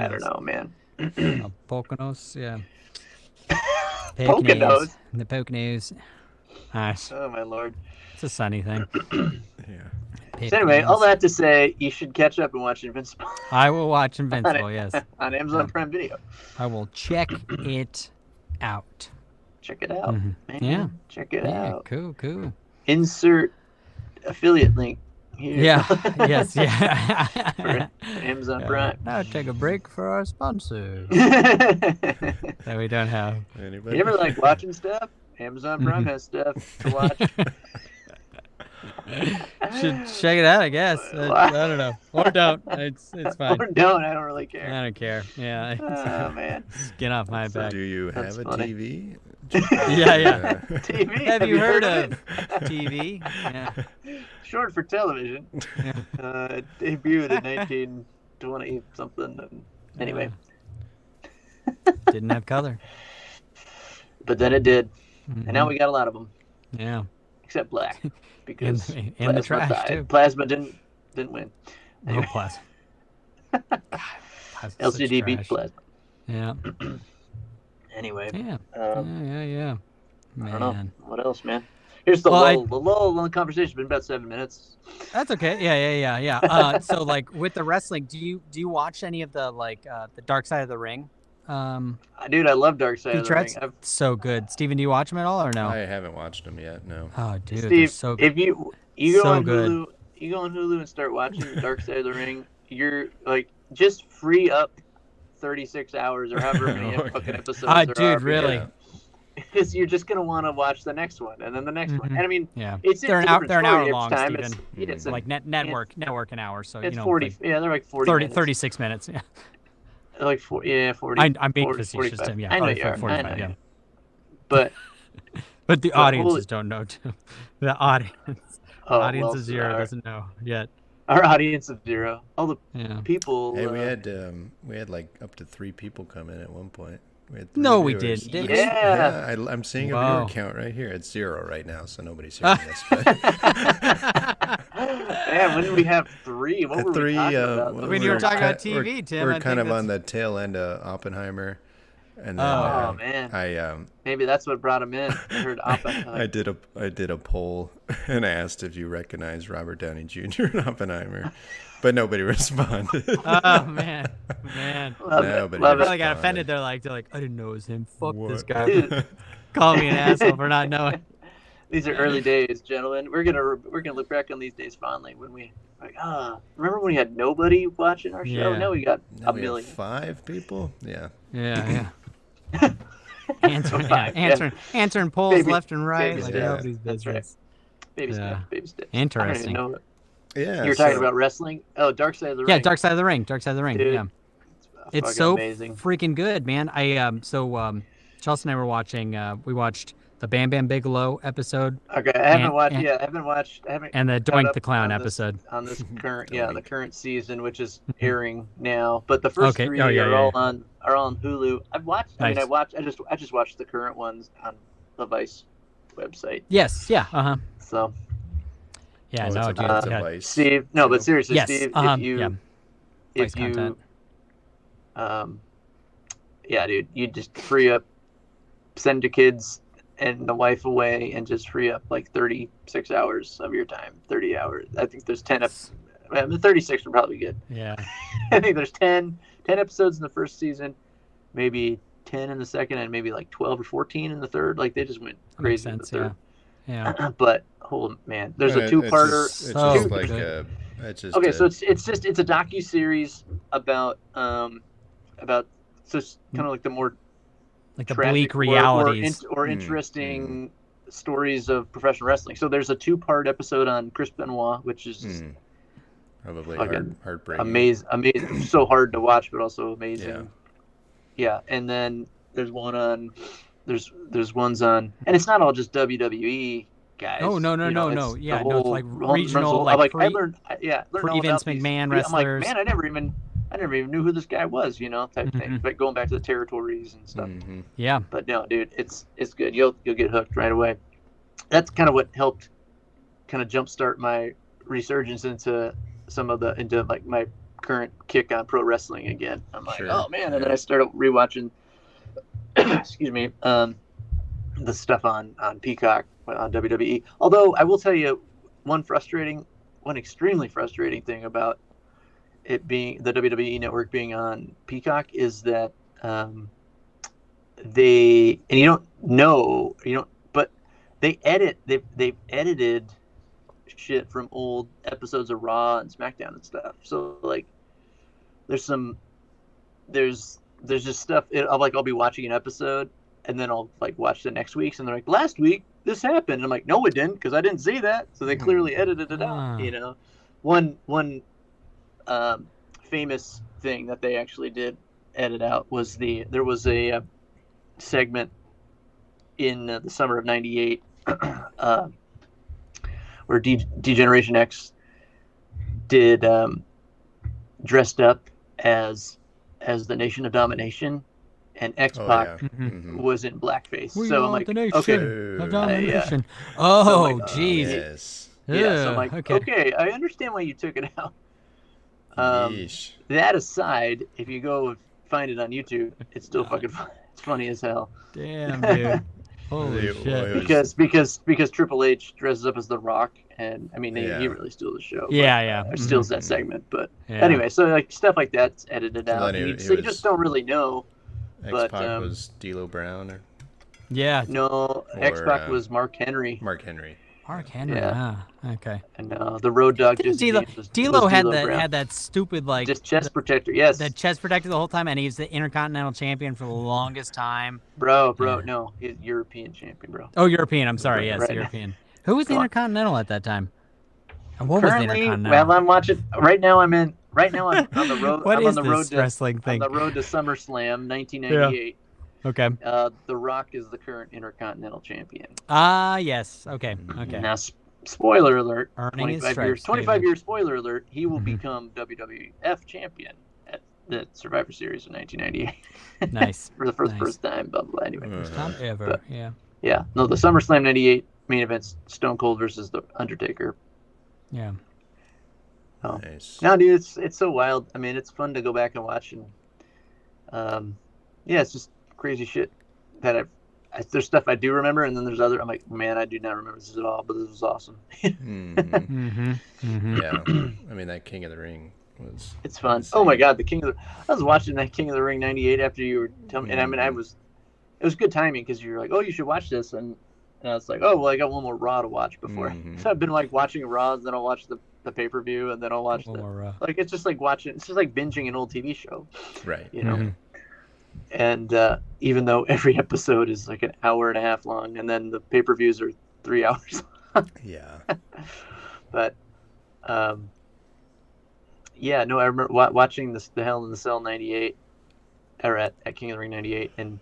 don't yes. know, man. Poconos, yeah. Poconos? The Poconos. Nice. Oh my lord. It's a sunny thing. Yeah. So anyway, all Poconos. that to say, you should catch up and watch Invincible I will watch Invincible, yes. on Amazon Prime Video. I will check it out. Check it out. Mhm. Man. Yeah. Check it Yeah, out. cool. Insert affiliate link here. Yeah, yes, yeah. For Amazon Prime. Now take a break for our sponsors You that we don't have. Anybody? ever like watching stuff? Amazon Prime has stuff to watch. Should check it out, I guess. I don't know, or don't. It's fine. Or don't. I don't really I care. don't care. Yeah, Oh man. get off my back. Do you That's have a funny. TV? Yeah. TV. Have you heard it? of TV? Yeah. Short for television. It debuted in 1920 something. And anyway, Didn't have color. but then it did, Mhm. and now we got a lot of them, Yeah. except black, because in the Plasma trash died. too. Plasma didn't win. No Anyway. plasma. God, plasma's such LCD beat trash. Plasma. Yeah. Anyway, Yeah. I don't know Man. what else, man. Here's the Well, lull. The lull on the conversation's been about 7 minutes. That's okay. Yeah. So like with the wrestling, do you watch any of the the Dark Side of the Ring? Dude, I love Dark Side of the Ring. Featurettes? So good. Steven, do you watch them at all or no? I haven't watched them yet. No. Oh, dude, they're Steve, so good. if you go So on good. Hulu, you go on Hulu and start watching Dark Side of the Ring, you're like just free up 36 hours or however many Okay. fucking episodes Ah, there dude, are. really? Yeah. Because you're just gonna want to watch the next one and then the next one. Mhm. And I mean, Yeah. it's They're a an hour. different They're an story hour each long, time. Steven. It's Like network an hour. So it's 40. yeah, they're like 40. 30, minutes. 36 minutes. Yeah. Like 40. I'm being 40, facetious, 45. Tim. Yeah. I know probably you are. 45, I know yeah. you. But But the But audiences holy- don't know too. The audience. Audience well, of zero our- doesn't know yet. Our audience of zero. All the Yeah. people. Hey, we had like up to 3 people come in at one point. We had 3 No, we viewers. didn't, did we? Yeah. I'm seeing a Wow. viewer count right here. It's 0 right now, so nobody's hearing this. But Man, when did we have 3? What were we 3, talking about? When you were talking about TV, Tim, I We're think kind of that's- on the tail end of Oppenheimer. And then Oh man, I maybe that's what brought him in. I heard Oppenheimer. I did a poll and I asked if you recognize Robert Downey Jr. in Oppenheimer, but nobody responded. Oh man. Love Nobody it. Love They it. probably got responded. offended. They're like, I didn't know it was him. Fuck this What? guy. Dude. Call me an asshole for not knowing. These are early days, gentlemen. We're gonna look back on these days fondly when we remember when we had nobody watching our show? Yeah. Now we got Now a we have million. 5 people. Yeah. Yeah. Answering polls Baby- left and right, baby like steps. nobody's That's right. business. Baby Yeah. steps, baby steps. Interesting. I don't even know. Yeah. You were talking so- about wrestling? Oh, Dark Side of the Yeah, Ring. Dark Side of the Ring. Dark Side of the Ring. Dude, Yeah. It's fucking so amazing. freaking good, man. Chelsea and I were watching. We watched the Bam Bam Bigelow episode Okay, I haven't and- watched. and- Yeah, I haven't watched. I haven't. and the caught Doink up the Clown on this- episode. on this current, the Doink. current season, which is airing now. But the first Okay. three Oh, yeah, are yeah, all yeah. on Hulu. I've watched. I mean, Nice. I just watched the current ones on the Vice website. Yes. Yeah. So, Yeah. Oh, no, it's a- dude. it's a yeah. Vice Steve. No, but show? seriously, Yes. Steve. Yeah. If Vice you, content. yeah, dude, you just free up, send your kids and the wife away, and just free up like 36 hours of your time. 30 hours. I think there's 10 up. I mean, 36 are probably good. Yeah. I think there's 10 episodes in the first season, maybe 10 in the second, and maybe like 12 or 14 in the third. Like they just went That makes crazy in the sense. third. Yeah. But oh man, there's a It's two-parter. just- It's So just like good. it's just Okay, so it's a docu-series about so it's kind of like the more Like the tragic bleak realities. or interesting stories of professional wrestling. So there's a two-part episode on Chris Benoit, which is just probably fucking heartbreaking. amazing, so hard to watch, but also amazing. Yeah. Yeah, and then there's one on there's ones on, and it's not all just WWE guys. Oh, no. You know, it's the Yeah, no, it's like whole- regional, I like I learned all pre-Vince about these. McMahon I'm wrestlers. like, man, I never even knew who this guy was, type thing. Mhm. But going back to the territories and stuff. Mhm. Yeah. But no, dude, it's good. You'll get hooked right away. That's kind of what helped kind of jumpstart my resurgence into like my current kick on pro wrestling again. I'm like, Sure. oh man, and then Yeah. I started rewatching excuse me, the stuff on Peacock on WWE. Although I will tell you one extremely frustrating thing about it being the WWE network being on Peacock is that but they've edited shit from old episodes of Raw and SmackDown and stuff. So like there's just stuff I'll be watching an episode and then I'll like watch the next week's and they're like, last week this happened, and I'm like, no it didn't, because I didn't see that. So they clearly edited it out. One famous thing that they actually did edit out was there was a segment in the summer of '98 where D-Generation X did dressed up as the Nation of Domination, and X-Pac was in blackface. We so are I'm like, the nation okay, of Oh, domination. So Oh, I'm like, jeez. Yes. yeah. So I'm like, okay. okay, I understand why you took it out. Yeesh. That aside, if you go find it on YouTube, it's still fucking fun. It's funny as hell. Damn, dude. Holy It shit. was- Because Triple H dresses up as The Rock, and I mean Yeah. he really steals the show. Yeah. Or steals that segment, but Yeah. anyway, so like stuff like that's edited Well, out. then You, it so you was- just don't really know. X-Pac but, was D'Lo Brown or Yeah. No, X-Pac was Mark Henry, Mark Henry. Mark Henry. Yeah. Okay. and the Road Dog. Didn't Jesse D'Lo, James was D'Lo had D'Lo that Brown. had that stupid like just chest protector. Yes, that chest protector the whole time, and he's the Intercontinental Champion for the longest time. bro, Yeah. no, he's European champion, bro. Oh, European. I'm sorry. Yes, Right. European. Who was the Come on. Intercontinental at that time? And what was the Currently, Intercontinental? well, I'm watching right now. I'm on the road. What I'm is on the road this to wrestling thing? on the road to SummerSlam 1998. Okay. The Rock is the current Intercontinental Champion. Ah, yes. Okay. Okay. Now, spoiler alert: Earning his 25 years. stripes, 25 baby. year spoiler alert. He will Mhm. become WWF champion at the Survivor Series in 1998 Nice. for the Nice. first time. Blah blah. Anyway, First time ever. But- Yeah. yeah. No, the SummerSlam '98 main event's Stone Cold versus the Undertaker. Yeah. Oh. Nice. No, dude, it's so wild. I mean, it's fun to go back and watch, and yeah, it's just crazy shit that there's stuff I do remember, and then there's other. I'm like, man, I do not remember this at all, but this was awesome. Yeah, I mean that King of the Ring was. It's fun. insane. Oh my god, I was watching that King of the Ring '98 after you were telling me, and I mean, it was good timing because you were like, oh, you should watch this, and I was like, oh, well, I got one more Raw to watch before. So I've been like watching Raw, and then I'll watch the pay-per-view, and then I'll watch like it's just like watching. It's just like binging an old TV show, right? You know. And even though every episode is like an hour and a half long, and then the pay-per-views are 3 hours long. Yeah. But yeah, no, I remember watching the Hell in the Cell '98, or at King of the Ring '98, and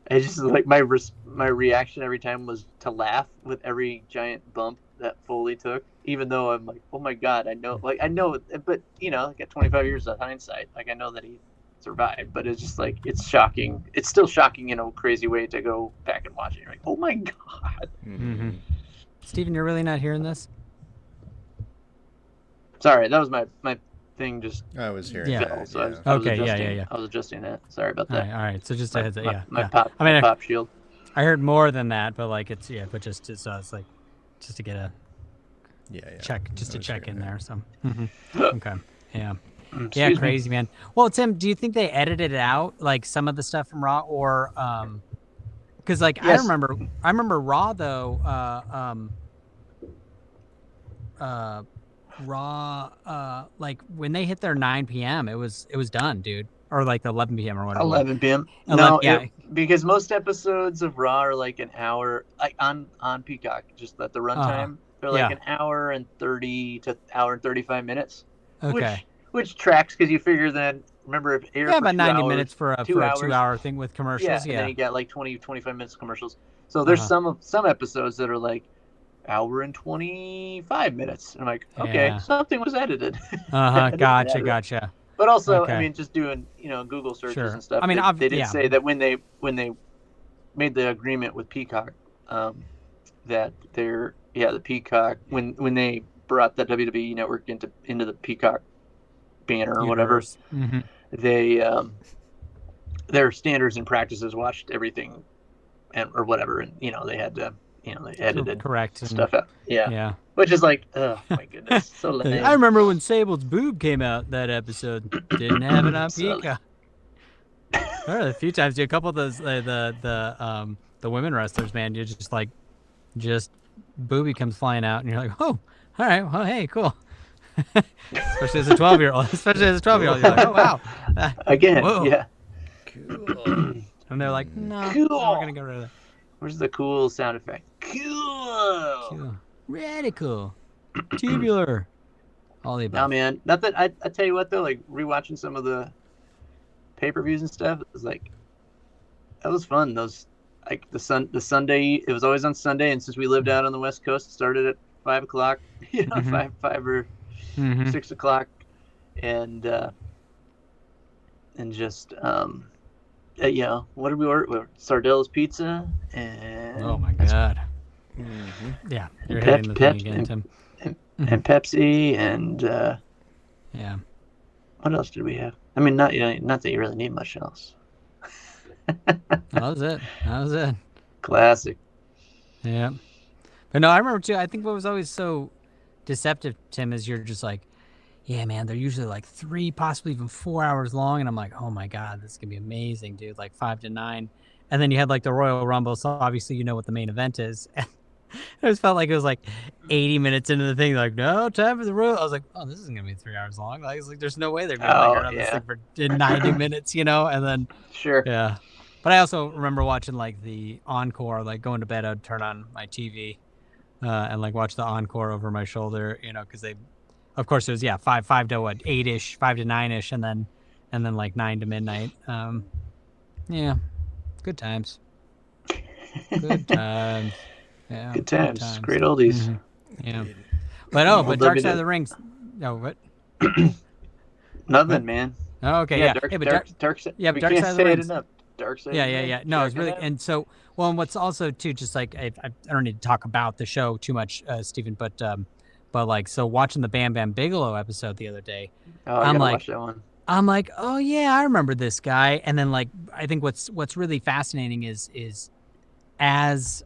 I just like my reaction every time was to laugh with every giant bump that Foley took, even though I'm like, oh my god, I know, but you know, like at 25 years of hindsight, like I know that he survived, but it's just like it's shocking. It's still shocking in a crazy way to go back and watch it. You're like, oh my god. Steven, you're really not hearing this? Sorry, that was my thing. Just I was hearing Yeah. that. So Yeah. I was Okay, adjusting, yeah. I was adjusting that. Sorry about All that. right. So just a heads up. Yeah. Pop. I mean, pop shield. I heard more than that, but like it's but just so it's like just to get a check, just to check in there. So okay, yeah. Excuse me. Crazy, man. Well, Tim, do you think they edited out like some of the stuff from Raw, or because like Yes. I remember Raw though, Raw like when they hit their 9 p.m. it was done, dude, or like 11 p.m. or whatever. 11 p.m. 11, No, yeah. Because most episodes of Raw are like an hour, like on Peacock, just at the runtime. They're like an hour and 30 to hour and 35 minutes. Okay. Which tracks because you figure then remember if air for about 2 90 hours, minutes for a 2 hours. 2-hour thing with commercials. And then you got like 20-25 minutes of commercials. So there's some episodes that are like hour and 25 minutes. And I'm like, okay, something was edited. Gotcha. But also, I mean, just doing Google searches and stuff. I mean, they did say that when they made the agreement with Peacock, that the Peacock when they brought the WWE network into the Peacock banner or whatever, they their standards and practices watched everything or whatever, and they had to they edited correct stuff out. Yeah. Which is like, oh my goodness, so lame. I remember when Sable's boob came out that episode. Didn't have it on Peacock. A few times, dude. A couple of those the women wrestlers, man. You're just booby comes flying out, and you're like, oh, all right, well, hey, cool. Especially as a 12-year-old. You're like, oh wow. Again, whoa. yeah. Cool. And they're like, no, Cool. no, we're gonna get rid of that. Where's the cool sound effect? Cool. Radical. Tubular. All the above. Nah, man. Not that I tell you what though, like rewatching some of the pay-per-views and stuff, it was like that was fun. Those like the Sunday, it was always on Sunday, and since we lived out on the West Coast, it started at 5 o'clock, 5 or 6 o'clock, and just what did we order? Sardel's pizza and oh my god. Yeah, you're hitting the thing again, Tim. And Pepsi and yeah. What else did we have? I mean, not that you really need much else. That was it. Classic. Yeah. But no, I remember too. I think what was always so deceptive, Tim, is you're just like, yeah, man, they're usually like 3, possibly even 4 hours long, and I'm like, oh my god, this is gonna be amazing, dude. Like 5 to 9, and then you had like the Royal Rumble, so obviously you know what the main event is. It just felt like it was like 80 minutes into the thing, like, no, time for the Royal. I was like, oh, this isn't gonna be 3 hours long. Like, it's like there's no way they're gonna hang around this thing for 90 minutes, and then sure, yeah. But I also remember watching like the encore, like going to bed, I'd turn on my TV and like watch the encore over my shoulder, because they, of course, it was 5 to 8ish, 5 to 9ish, and then like 9 to midnight. Yeah, good times. Good times. Yeah, good times. Great oldies. Yeah, but Dark Side of the Rings. No, what? Nothing, man. Oh, okay, yeah. Dark Side. Yeah, we Dark can't Side of the say it Rings. enough. Dark Side. Yeah. No, it's really, and so, well, and what's also too, just like I don't need to talk about the show too much, Stephen, but like, so watching the Bam Bam Bigelow episode the other day, I I'm gotta like, watch that one. I'm like, oh yeah, I remember this guy. And then like, I think what's really fascinating is as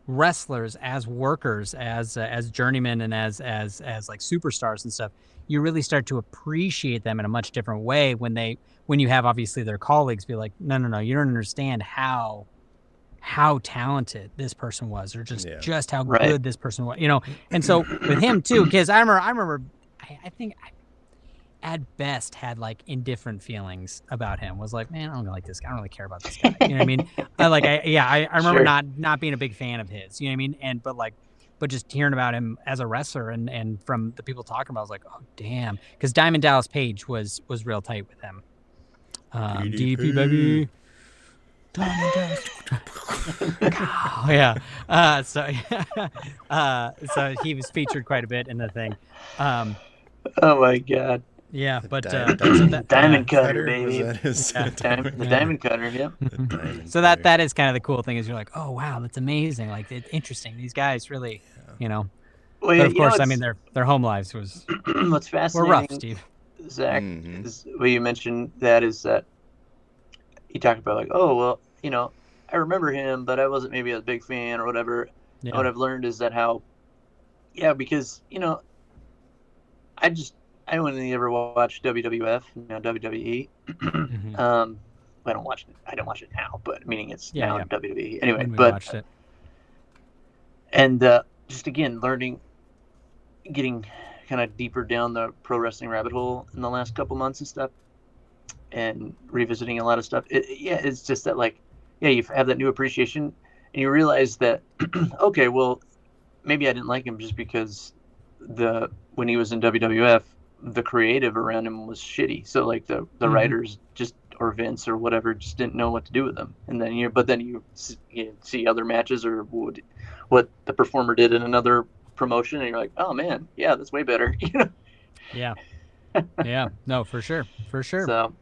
wrestlers, as workers, as journeymen, and as like superstars and stuff, you really start to appreciate them in a much different way when you have obviously their colleagues be like, no, you don't understand how talented this person was, or just how Right. good this person was, you know. And so with him too, because I remember I think I at best had like indifferent feelings about him. Was like, man, I don't like this guy. I don't really care about this guy. You know what I mean? I remember Sure. not being a big fan of his. You know what I mean? And but just hearing about him as a wrestler and from the people talking about, I was like, oh damn, because Diamond Dallas Page was real tight with him. DDP baby. Diamond Dallas. Oh, yeah. So he was featured quite a bit in the thing. Oh my God. Yeah, The but Diamond Cutter, Cutter, baby. was that his The Diamond Cutter, yep. The Diamond so Cutter. that is kind of the cool thing, is you're like, oh wow, that's amazing, like it's interesting. These guys really, you know. Well, But yeah, of course, I mean their home lives what's were fascinating, rough, Steve. Zach, Mhm. is what you mentioned, that is that you talked about like, oh well, you know, I remember him, but I wasn't maybe a big fan or whatever. Yeah. And what I've learned is that because you know, I only ever watched WWF, you know, WWE. Mhm. I don't watch it. I don't watch it now, but meaning it's Yeah, now yeah. WWE anyway. When we But watched it. and just again getting kind of deeper down the pro wrestling rabbit hole in the last couple months and stuff, and revisiting a lot of stuff. It's just that like, yeah, you have that new appreciation, and you realize that okay, well, maybe I didn't like him just because when he was in WWF, the creative around him was shitty. So like the Mhm. writers just, or Vince or whatever, just didn't know what to do with them. And then you see other matches or what the performer did in another promotion, and you're like, oh man, yeah, that's way better. You know. Yeah. Yeah. No, for sure. So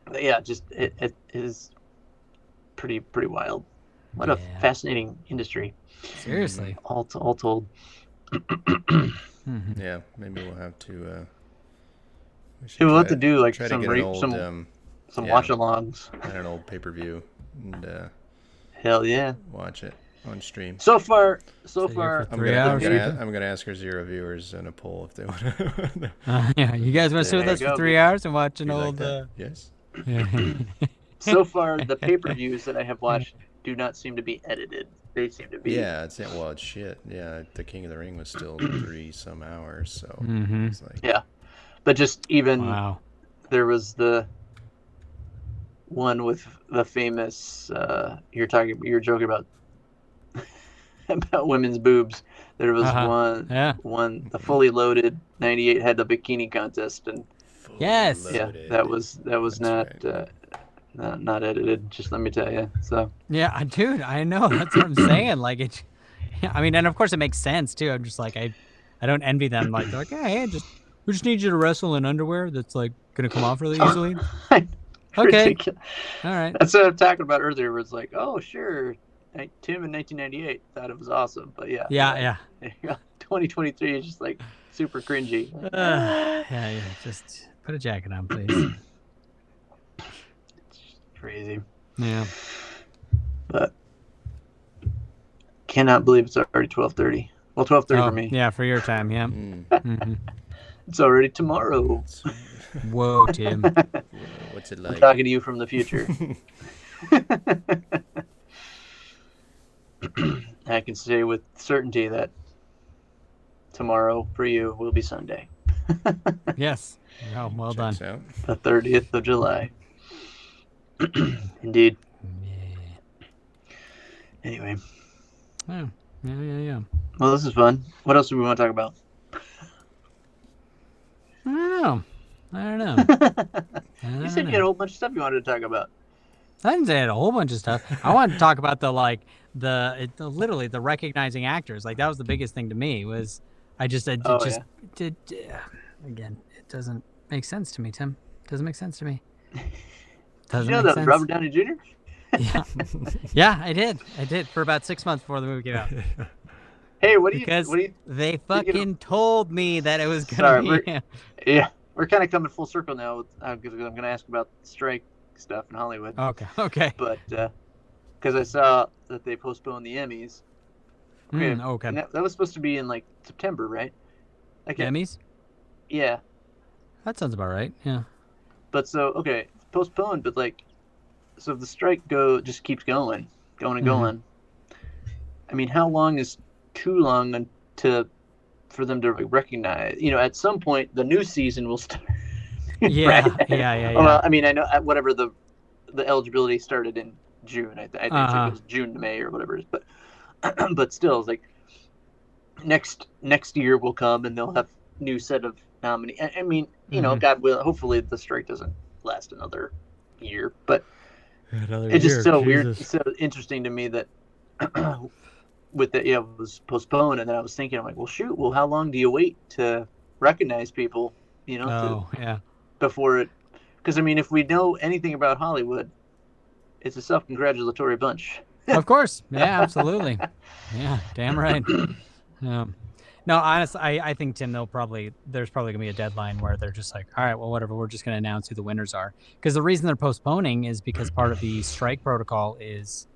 but yeah, just it is pretty wild. What a Yeah. fascinating industry, Seriously. all told. Mhm. Yeah, maybe we'll have to. We should Hey, we'll have try to do like try to some get an old some yeah. watch-alongs. and an old pay-per-view and Hell yeah! watch it on stream. So far, So you're for I'm 3 gonna, hours. I'm gonna ask our 0 viewers in a poll if they want to. Yeah, you guys want to sit with There us you for go. 3 hours and watch an Be like old? that. Yes. so far the pay-per-views that I have watched do not seem to be edited. They seem to be. Yeah, it's shit. Yeah, the King of the Ring was still 3 some hours, so Mhm. it's like Yeah. But just even Wow. there was the one with the famous. You're joking about about women's boobs. There was Yeah. one the fully loaded '98 had the bikini contest, and fully Yes. yeah, loaded. that was That's not right. not edited. Just let me tell you. So Yeah, dude, I know. That's what I'm saying. Like it. Yeah, I mean, and of course it makes sense too. I'm just like I don't envy them. Like they're like, hey, we just need you to wrestle in underwear that's like gonna come off really easily. Okay. ridiculous. All right. That's what I'm talking about earlier. Where it's like, oh sure, Tim in 1998 thought it was awesome, but yeah, Yeah. 2023 is just like super cringy. Like, Yeah. Just put a jacket on, please. crazy. Yeah. But cannot believe it's already 12:30. Well, 12:30 for me. Yeah, for your time. Yeah. Mm. Mhm. It's already tomorrow. Whoa, Tim. What's it I'm like? talking to you from the future. I can say with certainty that tomorrow for you will be Sunday, Yes. Oh, well done. Checks out. the 30th of July. Indeed. Yeah. Anyway, Oh, yeah. well, this is fun. What else do we want to talk about? I don't know. You said you had a whole bunch of stuff you wanted to talk about. I didn't say I had a whole bunch of stuff. I wanted to talk about literally the recognizing actors. Like that was the biggest thing to me. Was I just again, it doesn't make sense to me, Tim. It doesn't make sense to me. Doesn't You know make that sense. Robert Downey Jr.? Yeah, I did for about 6 months before the movie came out. Hey, Because they fucking told me that it was gonna Sorry, be we're- him. Yeah, we're kind of coming full circle now because I'm going to ask about strike stuff in Hollywood. Okay. Okay. But because I saw that they postponed the Emmys. Okay. Okay. And that was supposed to be in like September, right? Like Emmys? Yeah. That sounds about right. Yeah. But so okay, postponed. But like, so if the strike just keeps going and going. I mean, how long is too long for them to recognize? At some point the new season will start. Yeah. Right? Yeah. Well, I mean, I know whatever the eligibility started in June. I think it was June to May or whatever it is. But still, it's like next year will come and they'll have new set of nominees. I mean, God will. Hopefully, the strike doesn't last another year. But it's just so weird. It's so interesting to me that with that, it was postponed, and then I was thinking, I'm like, well, shoot. Well, how long do you wait to recognize people? Before it, because I mean, if we know anything about Hollywood, it's a self-congratulatory bunch. Of course. Yeah, absolutely. Yeah, damn right. No, honestly, I think, Tim, there's probably going to be a deadline where they're just like, all right, well, whatever, we're just going to announce who the winners are. Because the reason they're postponing is because part of the strike protocol is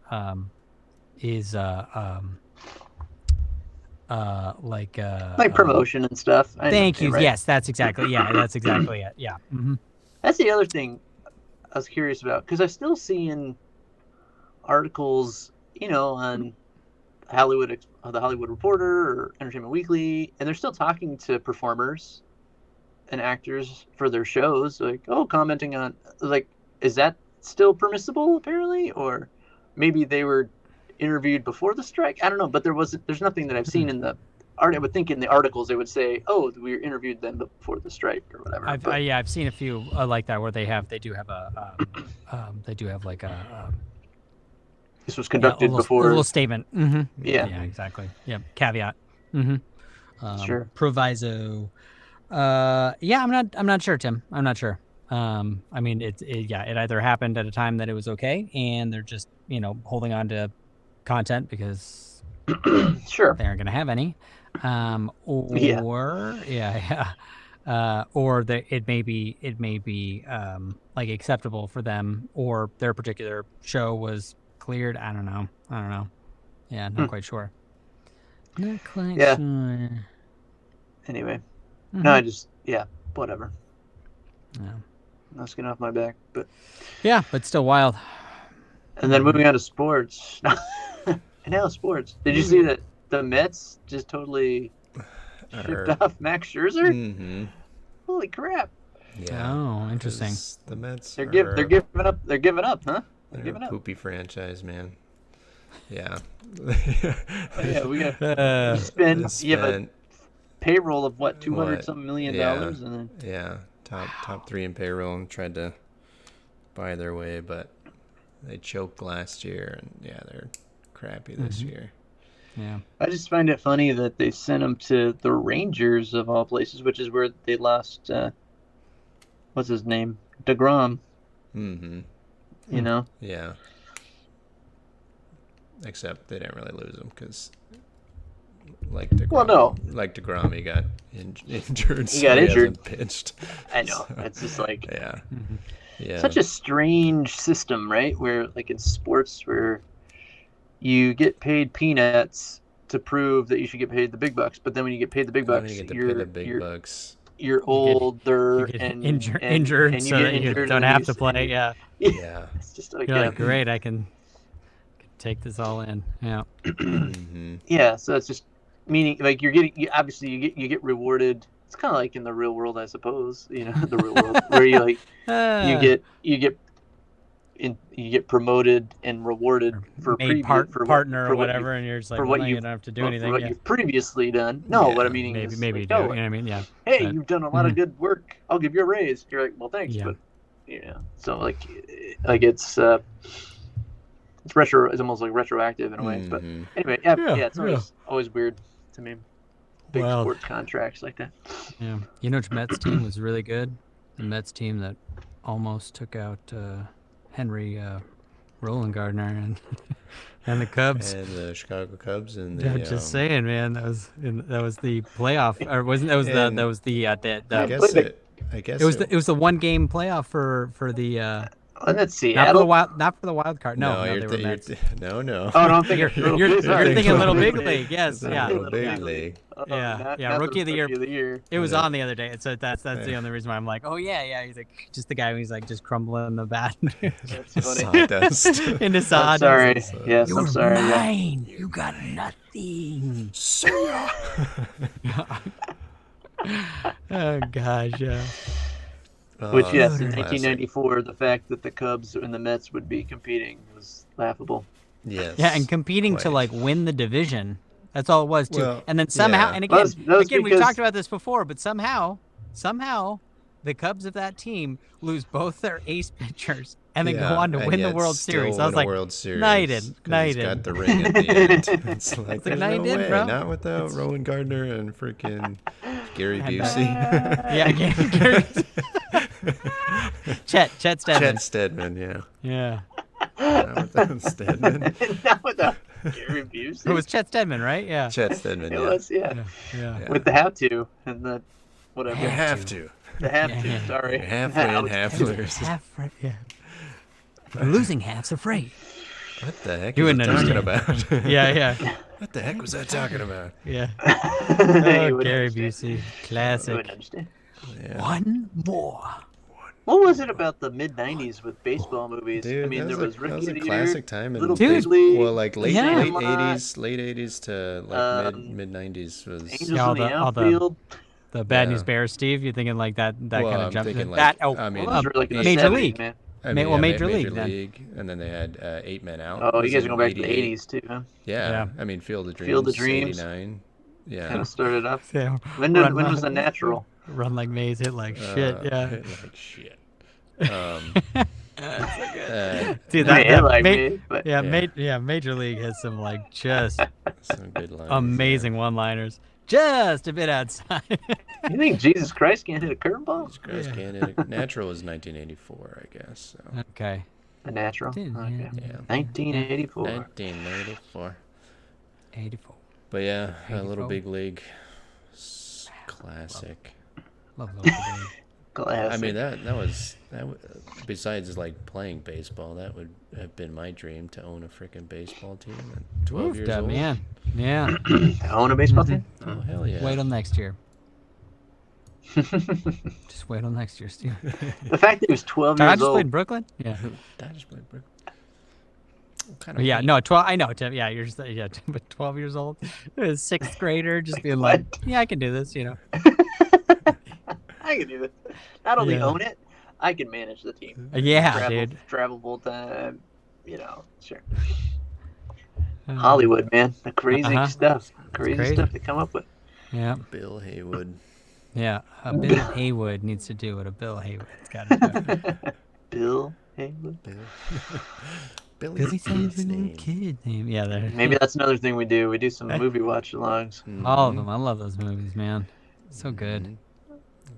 like promotion and stuff. Thank you. Right? Yes, that's exactly it. Yeah. Mm-hmm. That's the other thing I was curious about, because I'm still seeing articles, on the Hollywood Reporter or Entertainment Weekly, and they're still talking to performers and actors for their shows, like, commenting on, like, is that still permissible apparently, or maybe they were interviewed before the strike? I don't know, but there's nothing that I've seen in the art. I would think in the articles they would say, we interviewed them before the strike or whatever. I've seen a few like that where they do have like a this was conducted before a little statement. Mm-hmm. Yeah, exactly. Yeah, caveat. Mm-hmm. Sure. Proviso. I'm not sure, Tim. I'm not sure. I mean, it either happened at a time that it was okay, and they're just holding on to content because sure they aren't going to have any, or it may be like acceptable for them, or their particular show was cleared. I don't know. Yeah, not quite sure. Not quite sure. Anyway, no, I just whatever. Yeah. That's getting off my back, but still wild. And then moving on to sports. Sports. Did you see that the Mets just totally shipped off Max Scherzer? Mm-hmm. Holy crap! Yeah. Oh, interesting. The Mets. They're giving up. They're giving up, huh? They're a poopy franchise, man. Yeah. We got you have a payroll of what, $200-something million, and then top three in payroll, and tried to buy their way, but they choked last year, and they're crappy this year. Yeah, I just find it funny that they sent him to the Rangers of all places, which is where they lost. What's his name? DeGrom. Mm-hmm. Yeah. Except they didn't really lose him because, like DeGrom, he got injured. He got injured. Hasn't pitched. I know. It's just like yeah. Such a strange system, right? Where like in sports, where you get paid peanuts to prove that you should get paid the big bucks, but then when you get paid the big bucks, you're older and injured, and so that you don't have to play. Yeah. It's just like, you're like, great, I can take this all in. Yeah. Mm-hmm. Yeah. So it's just meaning like you get rewarded. It's kind of like in the real world, I suppose. The real world where you like you get promoted and rewarded for partner or whatever, and you're just like, you don't have to do anything. For what you've previously done. No, what I'm meaning is maybe like, do. You know what I mean? Yeah. Hey, you've done a lot of good work. I'll give you a raise. You're like, well, thanks, but so like it's retro. It's almost like retroactive in a way. But anyway, it's always weird to me. Big sports contracts like that. Yeah, which Mets team was really good? The Mets team that almost took out Henry Roland Gardner and the Cubs and the Chicago Cubs and just saying, man, that was the playoff, or wasn't that was the I guess I guess It was the one game playoff for the That's not for the Seattle. wild card. No, you're they were Mets. no. Oh, no, I'm thinking You're Little Big thinking League. Little Big League. Yes, It's a yeah, Little yeah. Big League. Oh, Yeah, not Rookie of the Year. Year. It was Yeah. on the other day, so that's the only reason why I'm like, oh yeah. He's like just the guy who's like just crumbling the bat That's funny. Sawdust. into I'm sawdust. sorry. Yes, You're I'm sorry. Yeah. mine. You got nothing. Oh gosh, yeah. Which, yes, in classic. 1994, the fact that the Cubs and the Mets would be competing was laughable. Yes. Yeah, and competing to like win the division. That's all it was too. Well, And then somehow, yeah. and again, That was we've because- talked about this before, but somehow, the Cubs of that team lose both their ace pitchers and then go on to and win the yet World still Series. I was win a like, World Series, knighted, 'cause knighted. He's got the ring at the end. It's like, there's no, you no did, way. bro. Not without Rowan Gardner and freaking Gary Busey. yeah, Chet Stedman. Chet Stedman, yeah. Yeah, Not without Stedman. Not without Gary Busey. it was Chet Stedman, right? Yeah, Chet Stedman, It yeah. was, yeah. yeah. With the have to and the whatever. You have to. The have Yeah, to. yeah. Sorry. Half win, Ouch. half lose. Half right, yeah. Losing half's afraid. What the heck You is he wouldn't talking about? Yeah. What the heck was I talking about? Yeah. You Oh, would Gary understand. Busey, You classic. would understand. Yeah. One more. What was it about the mid '90s with baseball movies? Dude, I mean, there was that Rookie was of a the classic Year, time in Little Dude. Big League. well, like late Yeah. late 80s to like mid 90s was. Angels Yeah, all in the the- all the- Outfield. The Bad Yeah. News Bears, Steve. You thinking like that Well, kind of I'm jump? thinking, like, that I mean, Well, that was really good in the Major 70s, League. man. I Ma- mean, well, yeah, Major League, then. League, and then they had 8 Men Out. Oh, you was guys are in going back to the 88. '80s too, huh? Yeah. Yeah. I mean, Field of Dreams. Field of Dreams. 89. Yeah. Kind of started up. Yeah. When was The Natural? Run like Maze, hit like shit. Yeah. Hit like shit. Dude, I mean, that like ma- me, but yeah, Major League has some like just Some good lines. amazing one-liners. Just a bit outside. you think Jesus Christ can't hit a curveball? Jesus Christ, Yeah. Canada. Natural was 1984, I guess. So. Okay. The Natural. Did, Okay. Yeah. 1984. 1984. 84. But yeah, a 84. Little Big League. Classic. Love Little Big League. Classic. I mean, besides like playing baseball, that would have been my dream to own a freaking baseball team at 12 years Oofda, old. man. Yeah. To own a baseball team? Oh, hell yeah. Wait till next year. Just wait till next year, Steve. The fact that he was 12 I years just played old. in Brooklyn. Yeah. I just played Brook. Kind of Yeah. No. 12. I know. Tim, yeah. You're just but 12 years old, a sixth grader, just being like, yeah, I can do this. You know. I can do this. Not only Yeah. own it, I can manage the team. Yeah, dude. Travelable time, sure. Uh, Hollywood, man. The crazy Uh-huh. stuff. Crazy crazy. stuff they come up with. Yeah. Bill Haywood. Yeah. A Bill Haywood needs to do what a Bill Haywood's got to do. Bill Haywood. Bill. Billy Billy's sounds like a name. little kid name. Yeah. There. Maybe that's another thing we do. We do some movie watch-alongs. All of them. I love those movies, man. So good. Mhm.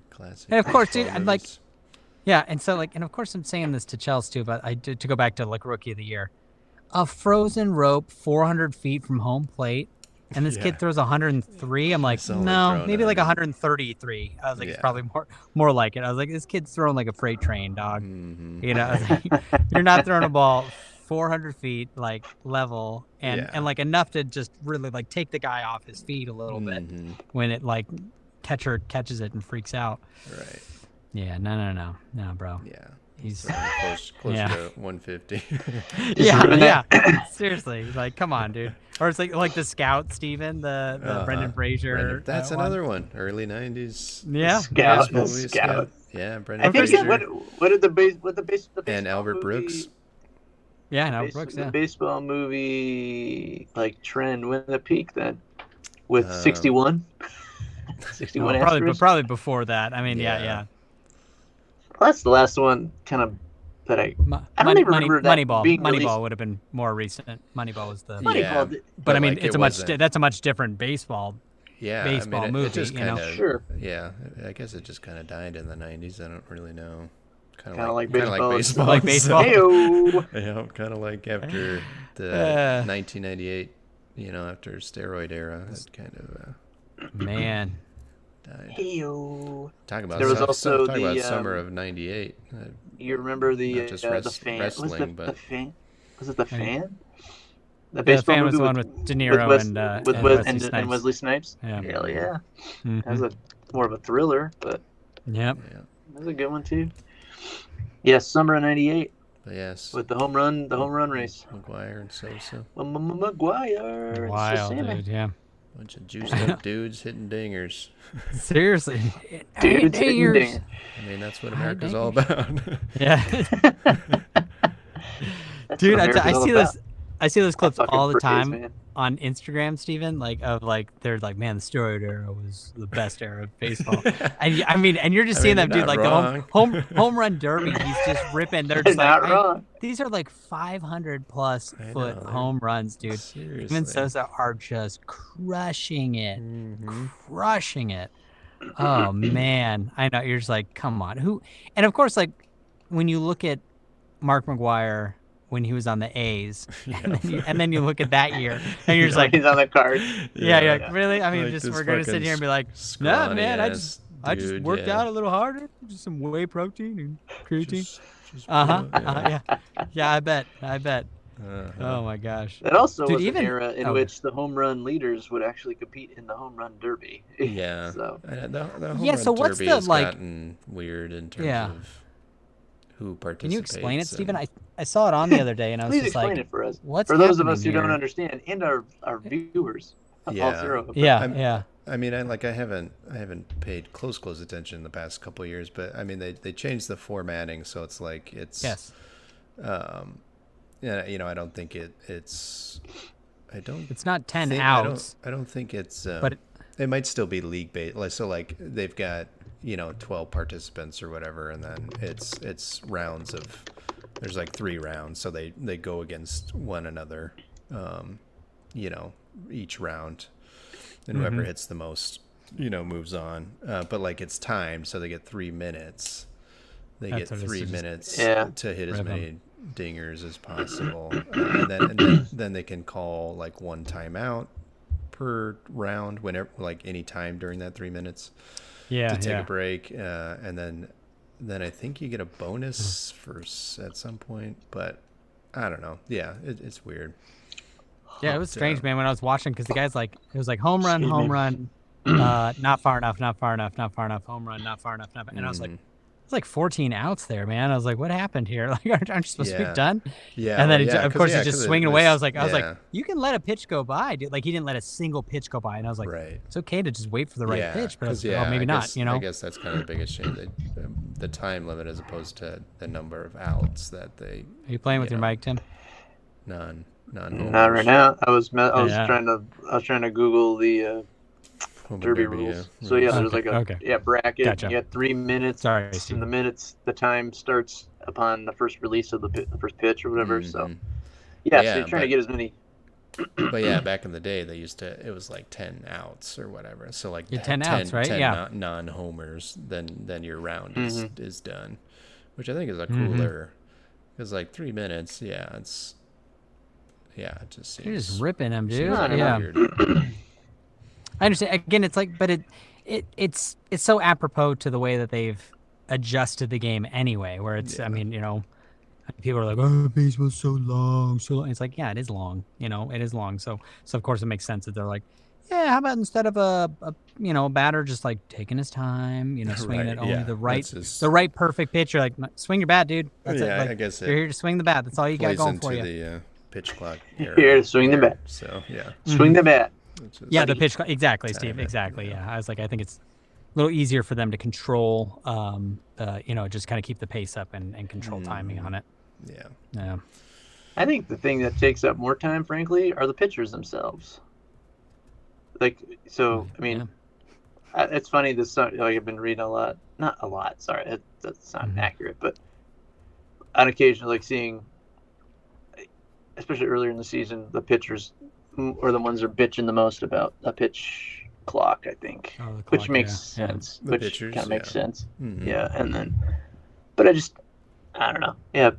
Classic. And of course, dude, baseball I'd like- movies. Yeah, and so like, and of course I'm saying this to Chelsea too, but to go back to like Rookie of the Year, a frozen rope 400 feet from home plate, and this Yeah. kid throws 103. I'm like, It's only no, thrown maybe like 100. 133. I was like, it's Yeah. probably more like it. I was like, this kid's throwing like a freight train, dog. Mhm. You know, I was like, you're not throwing a ball 400 feet like level and Yeah. and like enough to just really like take the guy off his feet a little bit Mhm. when it like catcher catches it and freaks out. Right. Yeah, no, bro. Yeah. He's So close Yeah. to 150. yeah, ruin yeah. Seriously, like, come on, dude. Or it's like the scout, Steven, the Uh-huh. Brendan Fraser. That's one. another one. Early 90s. Yeah. Scout. baseball The movie, Scout. Yeah, I Brendan think Fraser. what did the baseball And Albert movie, Brooks. Yeah, no, Brooks. the Yeah. baseball movie like trend when the peak then with Um, 61. 61 Astros. Probably before that. I mean, Yeah. yeah. Well, that's the last one kind of that I don't Money, even remember that Moneyball. being Moneyball released. would have been more recent. Moneyball was the. Moneyball Yeah. did- But I mean, like, it's it a much wasn't- that's a much different baseball. Yeah, baseball I mean, movie, it just you know? kind of, Sure. Yeah, I guess it just kind of died in the 90s. I don't really know. Kind Kinda of like kinda baseball. baseball. Like baseball. Heyo. Yeah, kind of like after the Uh. 1998, after steroid era, it kind of. Man, died. Heyo. Talk about There was also talk about the summer of '98. you remember Not just wrestling, but the fan? Was it the fan? The Yeah, the baseball fan was movie the one with De Niro and Wesley Snipes. and Wesley Snipes. Yeah. Hell yeah. Mhm. That was more of a thriller, but Yep. yeah. that was a good one too. Yes, summer of '98 But yes, with the home run race. McGuire and Sosa. McGuire and Wild, Sasami. dude. Yeah. Bunch of juiced up dudes hitting dingers. Seriously. Dudes hitting Dingers. dingers. I mean, that's what Hi, America's all dingers. about. Yeah. That's Dude, what America's all about. I see those clips Fucking all the parades, time man. on Instagram, Steven, they're like, man, the steroid era was the best era of baseball. And I mean, and you're just I seeing mean, them, you're dude, not like the home run derby. He's just ripping. They're just Not like, wrong. these are like 500 plus I foot know, home runs, dude. Seriously. Even Sosa are just crushing it, Mhm. crushing it. Oh man, I know. You're just like, come on, who? And of course, like when you look at Mark McGuire when he was on the A's, and then you look at that year, and you're just like, He's on the card. yeah, like, really? I mean, Like just this we're gonna sit fucking here and be like, nah, man, I scrawny-ass just dude, worked yeah. out a little harder, just some whey protein and creatine. Just Yeah, I bet. Uh-huh. Oh my gosh. That also Dude, was even- an era in oh. which the home run leaders would actually compete in the home run derby. Yeah. So The home Yeah, run so what's derby the, has like- gotten weird in terms Yeah. of who participates. Can you explain it, Stephen? and- I saw it on the other day, and I was please just explain like, it for us. what's For those of happening us who don't here? understand, and our viewers, all Yeah. zero of them. Yeah, I'm- yeah. I mean, I haven't paid close attention in the past couple of years, but I mean, they changed the formatting, so it's like it's Yes. Yeah, I don't think it's It's not 10 think, outs. I don't think it's But it might still be league based. Like, so like they've got 12 participants or whatever, and then it's rounds of there's like 3 rounds, so they go against one another, each round, and whoever hits the most moves on. But like it's timed, so they get 3 minutes. They That's get what it is, 3 so just- minutes Yeah. to hit as Rip 'em. many dingers as possible, and then they can call like one timeout per round, whenever, like any time during that 3 minutes Yeah, to take yeah. a break, and then I think you get a bonus at some point, but I don't know. Yeah, it's weird. Yeah, it was strange, Yeah. man, when I was watching, because the guy's like, it was like home run, Excuse me. home run, not far enough, not far enough, not far enough, home run, not far enough, and I was like, it's like 14 outs there, man. I was like, what happened here? Like, aren't you supposed to Yeah. be done? Yeah, And then, well, of course, he's 'cause just it swinging away. I was like, yeah. you can let a pitch go by, dude. Like, he didn't let a single pitch go by, and I was like, Right. it's okay to just wait for the right Yeah, pitch, but I was 'cause, like, oh, maybe I not, guess, you know? I guess that's kind of the biggest change, the time limit as opposed to the number of outs that they. Are you playing with your know, mic, Tim? non Not right now. I was Yeah. trying to Google the derby rules. So yeah, there's like a Okay. bracket. Gotcha. You got 3 minutes. Sorry, And Steve. the time starts upon the first release of the first pitch or whatever. So Mhm. yeah, so Yeah, you're trying to but- get as many. But yeah, back in the day, it was like 10 outs or whatever. So like Yeah, 10 outs, right? 10 Yeah. non-homers, then your round Mm-hmm. is done, which I think is a Mhm. cooler, because like 3 minutes, it just seems. You're just ripping him, dude. seems kinda Yeah. weird. I understand. Again, it's like, but it's so apropos to the way that they've adjusted the game anyway. Where it's, I mean, people are like, oh, baseball's so long, so long. It's like, yeah, it is long. It is long. So of course it makes sense that they're like, yeah, how about instead of a batter just like taking his time, swinging Right, at only yeah, the right, that's just- the right perfect pitch. You're like, swing your bat, dude. That's Yeah, it. Like, I guess you're it here to swing the bat. That's all you got plays going into for you. the pitch clock era. Here to swing the bat. So yeah, Swing the bat. which is- Yeah, the pitch. Exactly, Time Steve. it, Exactly. yeah. Yeah. I was like, I think it's a little easier for them to control, just kind of keep the pace up and control timing on it. yeah. Yeah. I think the thing that takes up more time, frankly, are the pitchers themselves. Like, so I mean, it's funny. This like I've been reading a lot. Not a lot. Sorry, that's not accurate. But on occasion, like seeing, especially earlier in the season, the pitchers are the ones that are bitching the most about a pitch clock. I think, Oh, the which clock, makes yeah. sense. The Which pitchers, kind of makes yeah. sense. Mhm. Yeah, and then, but I don't know. Yeah,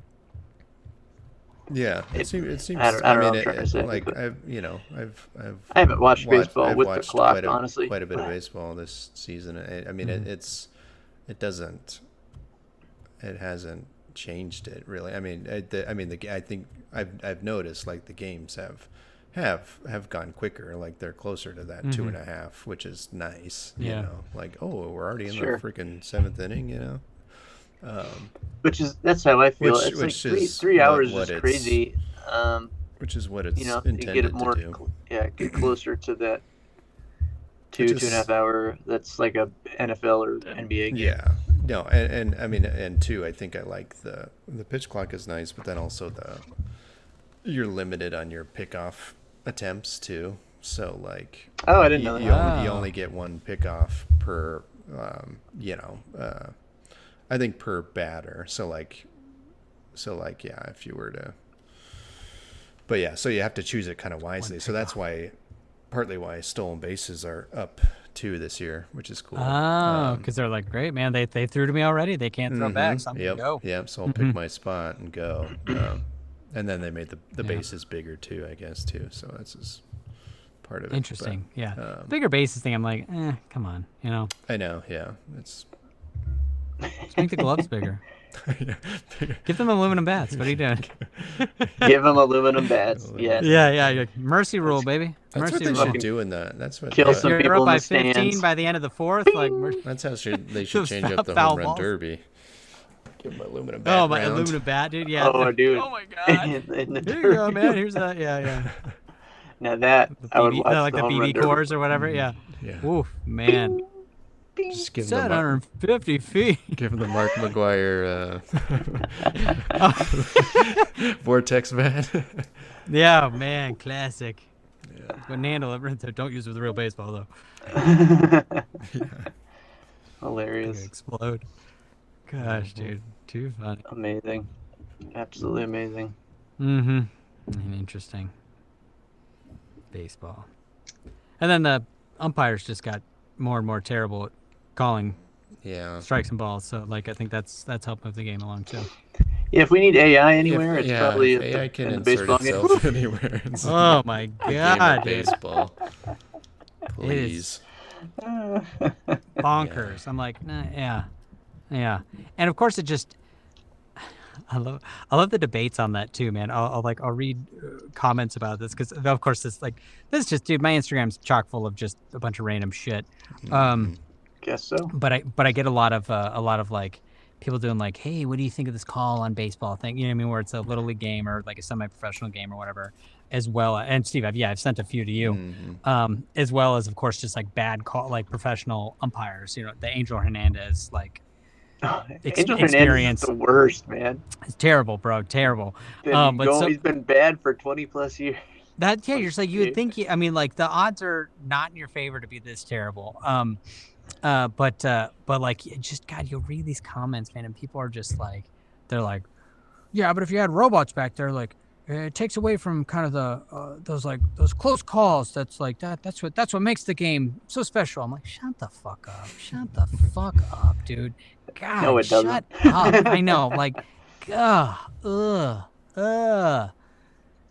Yeah, It seems. I don't know what I'm trying to say, like but I've I haven't watched baseball I've with the watched clock, honestly. quite a bit of But baseball this season. I mean, it doesn't it hasn't changed it really. I mean, I think I've noticed like the games have gone quicker. Like they're closer to that 2.5, which is nice. You Yeah. know, like oh, we're already in Sure. the freaking seventh inning. You know, that's how I feel. which It's like which three is three hours what is it's crazy. which is what You it's know, to get it intended to more, do. get closer to that Which two and a half is hour. That's like a NFL or NBA game. yeah. No, and I mean, and two, I think I like the pitch clock is nice, but then also you're limited on your pickoff attempts too. So like Oh, I didn't know that. you Oh. only get one pickoff per I think per batter. So like yeah, if you were to but yeah, so you have to choose it kind of wisely. So that's partly why stolen bases are up too this year, which is cool. Oh, because they're like, great, man. They threw to me already. They can't throw back, so I'm Yep. gonna go. Yep. So I'll pick my spot and go. And then they made the bases bigger too, I guess too. So that's just part of it. Interesting. But, Yeah. Bigger bases thing. I'm like, come on. You know, I know. Yeah. It's just make the gloves bigger. Give them aluminum bats. What are you doing? Give them aluminum bats. Yes. Yeah. Mercy rule, baby. that's what Mercy they rule. should do in the. That's what. Kill some You're people up in by the 15 stands. by the end of the fourth. Like, That's how they should Those change up the foul home run balls. derby. Give them aluminum bat oh my round. aluminum bat, dude. Yeah. Oh, dude. Oh my god. in the Here you go, derby. man. Here's that. Yeah. Now that The I would BB, watch like the the home run BB derby. cores or whatever. Yeah. Yeah. Oof, man. Just give them 750 feet. give them Mark McGuire vortex bat. Yeah, man, classic. Yeah. Couldn't handle it. Don't use it with real baseball though. Hilarious. Explode. Gosh, dude, too funny. Amazing. Absolutely amazing. Interesting. Baseball. And then the umpires just got more and more terrible at calling Yeah. strikes and balls. So like I think that's helped move the game along too. Yeah, if we need AI anywhere, it's If probably AI can in the insert baseball game. itself anywhere. It's Oh my the game god, of dude. baseball. Please. Bonkers. I'm like, nah, yeah. And of course it just I love the debates on that too, man. I'll read comments about this because of course this is just, dude, my Instagram's chock full of just a bunch of random shit. Guess so. But I get a lot of like people doing like, hey, what do you think of this call on baseball thing? You know what I mean? Where it's a little league game or like a semi-professional game or whatever, as well. And Steve, I've sent a few to you, as well as of course just like bad call, like professional umpires. You know, the Angel Hernandez Angel Hernandez experience. is the worst, man. It's terrible, bro. Terrible. He's been bad for 20 plus years. You're just like, you would think. I mean, like the odds are not in your favor to be this terrible. But like, just God, you'll read these comments, man, and people are just like, they're like, yeah, but if you had robots back there, like, it takes away from kind of the those close calls. That's like that's what makes the game so special. I'm like, shut the fuck up, dude. God, No, it doesn't. shut up. I know, like,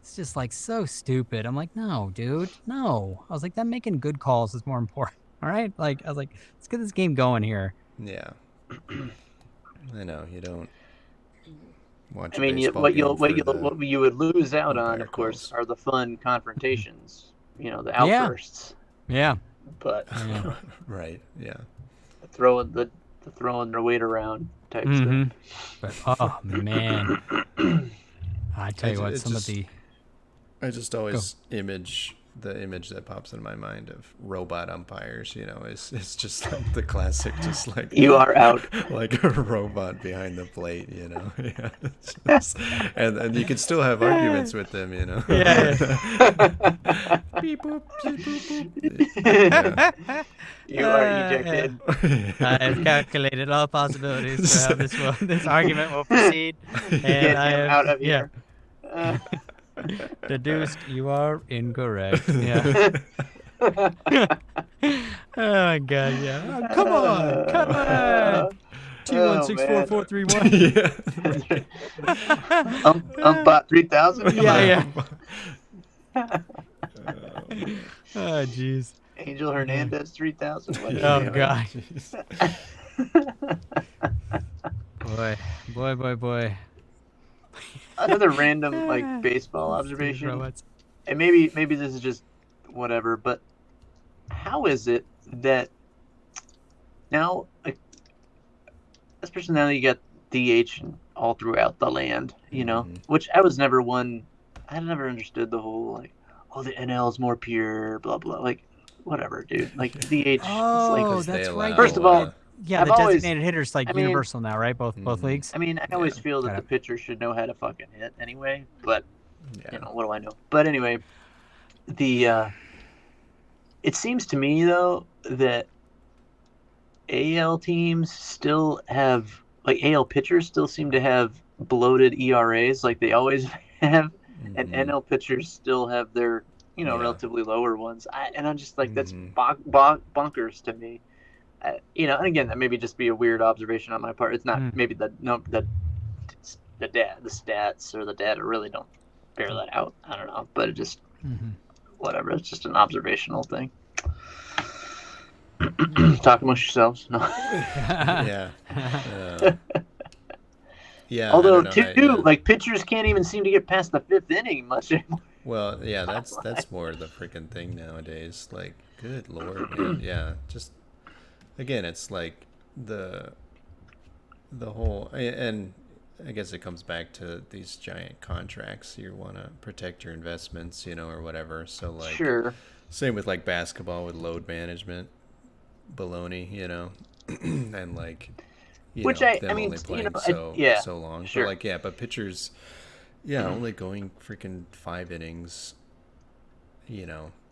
it's just like so stupid. I'm like, no, dude, no. I was like, that making good calls is more important. All right, like I was like, let's get this game going here. Yeah. I know you don't watch. I mean, what you would lose out on, umpire of course, calls. are the fun confrontations. You know, the outbursts. Yeah. But Yeah. Right. Yeah. throwing their weight around type stuff. But oh man, I tell you what, It's some just- of the I just always the image that pops in my mind of robot umpires, you know, is just like the classic, just like You are out. like a robot behind the plate, you know. Yeah, it's just, and you can still have arguments with them, you know. Yeah. Beep boop, beep boop boop. Yeah. You are ejected. I have calculated all possibilities for how this argument will proceed, and Get I him have out of here. deduced you are incorrect. Yeah. Oh my god, yeah. Oh, come on. T1 64431. Yeah. Bot 3000. Yeah. Oh, jeez. Angel Hernandez 3000. What is Oh, it? God. Jeez. Boy. Another random like baseball Stupid observation, robots. and maybe this is just whatever, but how is it that now, like, especially now that you got DH all throughout the land, which I was never one. I never understood the whole like, oh, the NL is more pure, blah blah. Like, whatever, dude. Like DH, Oh, it's like, 'Cause that's they right. allow, first of all, Yeah, I've the always- designated hitter's like I mean- universal now, right? Both leagues. I mean, I always Yeah. feel that Got the it. pitcher should know how to fucking hit anyway. But Yeah. what do I know? But anyway, it seems to me though that AL teams still have, like, AL pitchers still seem to have bloated ERAs like they always have, and Mhm. NL pitchers still have their Yeah. relatively lower ones. And I'm just like, that's Mhm. bonkers to me. And again, that maybe just be a weird observation on my part. It's not maybe the stats or the data really don't bear that out. I don't know, but it just whatever. It's just an observational thing. Talk amongst yourselves. No. Yeah. Yeah. Although I don't know. like pitchers can't even seem to get past the fifth inning much anymore. Well, yeah, that's more the freaking thing nowadays. Like, good lord, man. Yeah, just again, it's like the whole, and I guess it comes back to these giant contracts. You want to protect your investments, or whatever. So like, Sure. same with like basketball with load management, baloney, and like, Which them I mean, only playing so long. Sure. But like, yeah, but pitchers, only going freaking 5 innings.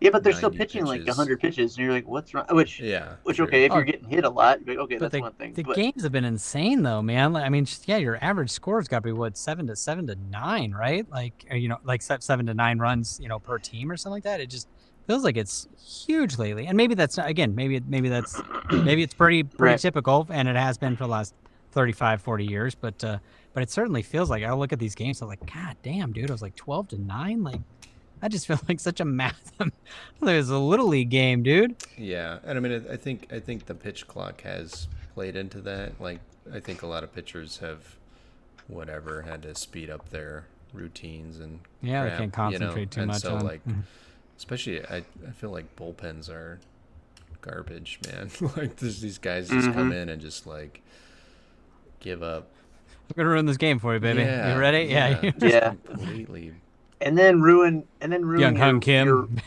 Yeah, but they're still 90 pitching like pitches. 100 pitches, and you're like, what's wrong? Which True. okay, if Oh. you're getting hit a lot, you're like, okay, But that's one thing. the But games have been insane, though, man. I mean, your average score's got to be what 7 to 9, right? Like, or, like 7 to 9 runs, per team or something like that. It just feels like it's huge lately, and maybe that's not, again, maybe it's pretty Right. typical, and it has been for the last 35, 40 years. But it certainly feels like I look at these games, I'm like, God damn, dude, I was like 12 to 9, like. I just feel like such a massive. It was a little league game, dude. Yeah, and I mean, I think the pitch clock has played into that. Like, I think a lot of pitchers have, had to speed up their routines and Yeah, they crap, can't concentrate too and much so on. like, especially I feel like bullpens are garbage, man. Like, there's these guys just come in and just like give up. I'm gonna ruin this game for you, baby. Yeah, You ready? Yeah. just Yeah. completely. and then ruin Young Hung Kim.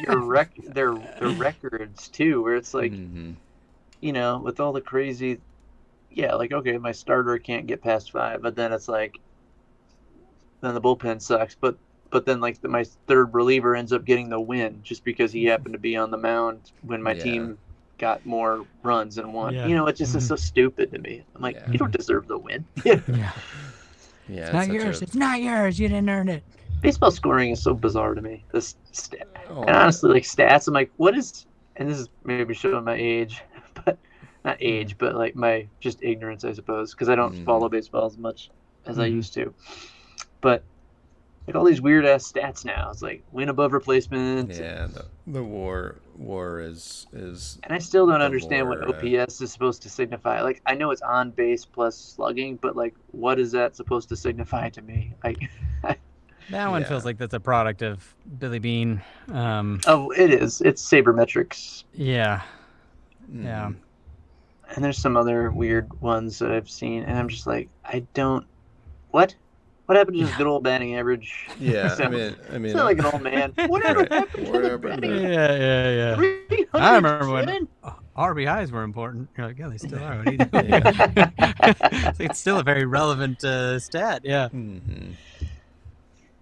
their records too, where it's like, Mhm. with all the crazy, like, okay, my starter can't get past 5, but then it's like, then the bullpen sucks, but then like my third reliever ends up getting the win just because he happened to be on the mound when my Yeah. team got more runs and won. Yeah. It just is so stupid to me. I'm like, Yeah. you don't deserve the win. Yeah. Yeah, It's not such yours. a- It's not yours. You didn't earn it. Baseball scoring is so bizarre to me. This Oh, and honestly, like stats, I'm like, what is? And this is maybe showing my age, but not age, but like my just ignorance, I suppose, because I don't follow baseball as much as I used to. But like all these weird ass stats now, it's like win above replacement. Yeah, the war is And I still don't understand what more, OPS is supposed to signify. Like, I know it's on base plus slugging, but like, what is that supposed to signify to me? Like, That one feels Yeah. like that's a product of Billy Bean. oh, it is. It's sabermetrics. Yeah. mm, Yeah. And there's some other weird ones that I've seen, and I'm just like, I don't. What? What happened to this good old batting average? Yeah, Sound- I mean, sound like an old man. Whatever Right. happened to the Whatever batting happened Yeah. average? I remember when 307? RBIs were important. You're like, yeah, they still are. What are you doing? It's still a very relevant stat. Yeah. mhm.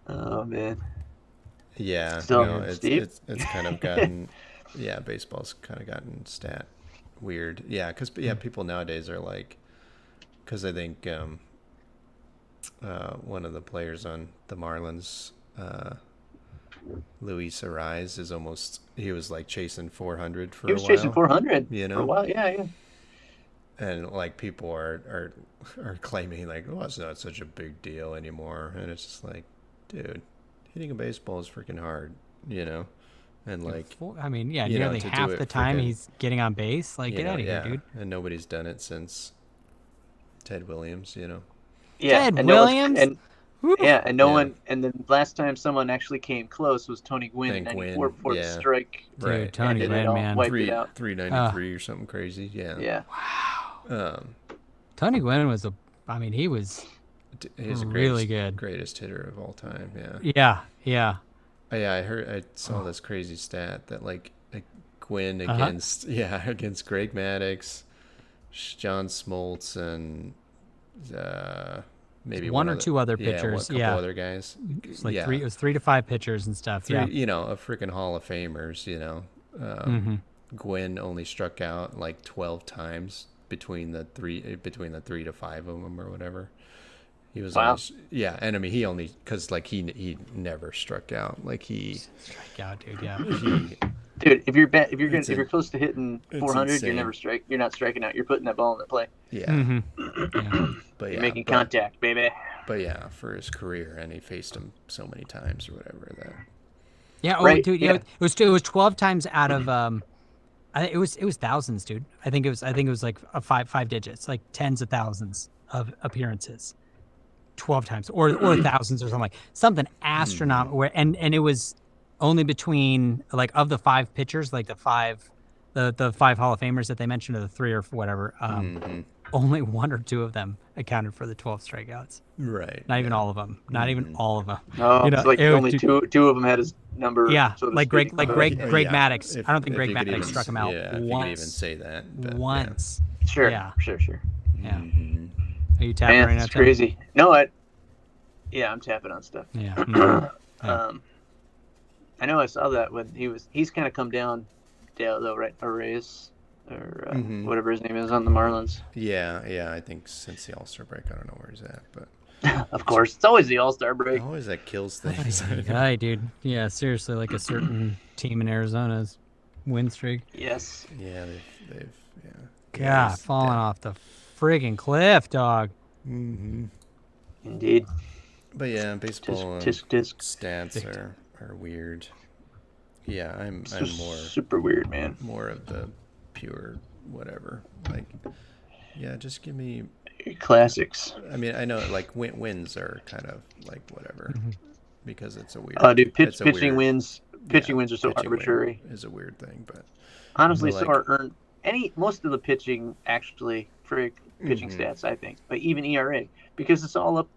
Oh man. Yeah, Still, no, Steve? it's kind of gotten, yeah, baseball's kind of gotten stat weird. Yeah, because people nowadays are like, because I think one of the players on the Marlins, Luis Ariz, is almost, he was like chasing 400 for He was a while. chasing 400 You for a know? while. Yeah. and like people are claiming like, oh, it's not such a big deal anymore, and it's just like, dude, hitting a baseball is freaking hard, and like, I mean, yeah, you know, nearly to do half it the time freaking- he's getting on base. Like, get out of yeah, here, dude. and nobody's done it since Ted Williams, Yeah, Ted and no one's- Williams? and Woo. yeah, and no Yeah. one. And the last time someone actually came close was Tony Gwynn in Thank '94 Gwynn, before the yeah. strike. Dude, Right. Tony ended it Gwynn, all, man. wiped it out. 393 or something crazy, Yeah. Tony Gwynn was he was He's the really good. greatest hitter of all time. Yeah. Yeah. Yeah, I saw this crazy stat that like Gwynn Uh-huh. against Greg Maddux, John Smoltz, and maybe One or other- two other yeah, pitchers, a couple yeah. other guys. It's like yeah. it was 3 to 5 pitchers and stuff. Three, Yeah. a freaking Hall of Famers. Gwynn only struck out like 12 times between the 3 to 5 of them or whatever. He was Wow. and I mean he only because like he never struck out like he Strike out, dude. Yeah. Dude, if you're It's if you're close to hitting it's 400, insane. you're not striking out. You're putting that ball in the play. yeah Yeah. but You're yeah making but, contact, baby. but yeah for his career and he faced him so many times or whatever that Yeah. Oh, Right, dude. yeah. It was 12 times out of it was thousands, dude. I think it was like five digits, like tens of thousands of appearances. 12 times or thousands or something astronomical. And it was only between like of the 5 pitchers, like the 5 Hall of Famers that they mentioned, or the 3 or whatever. Only 1 or 2 of them accounted for the 12 strikeouts. right Not even all of them. Not even all of them. No, You know, it's like it was only just- two of them had his number. Yeah, so to like Greg, speak. like Greg, Oh, Greg yeah. Maddux. If- I don't think if Greg you could Maddux even- struck him out yeah, if you could once. even say that but, Once. Sure, Yeah. sure. Yeah. Mhm. Are you tapping Man, right now? it's Tim? crazy. No, yeah, I'm tapping on stuff. Yeah. Mhm. Yeah. I know I saw that when he's kind of come down, though, right? Arrays or whatever his name is on the Marlins. yeah I think since the All-Star break I don't know where he's at but Of course, it's always the All-Star break. always that kills things. Hi, dude. Yeah, seriously, like a certain team in Arizona's win streak. Yes. Yeah, they've God, falling off the friggin' cliff, dog. Indeed. But yeah, baseball Tisk, tisk. stats are weird. Yeah, I'm It's more super weird, man. more of the pure whatever. Like, yeah, just give me. Classics. I mean, I know like wins are kind of like whatever because it's a weird. Oh, dude, it's a pitching weird- wins. Pitching yeah, wins are so pitching win arbitrary. is a weird thing, but Honestly, But, so like- are earned. Most of the pitching actually for pitching stats, I think, but even ERA, because it's all up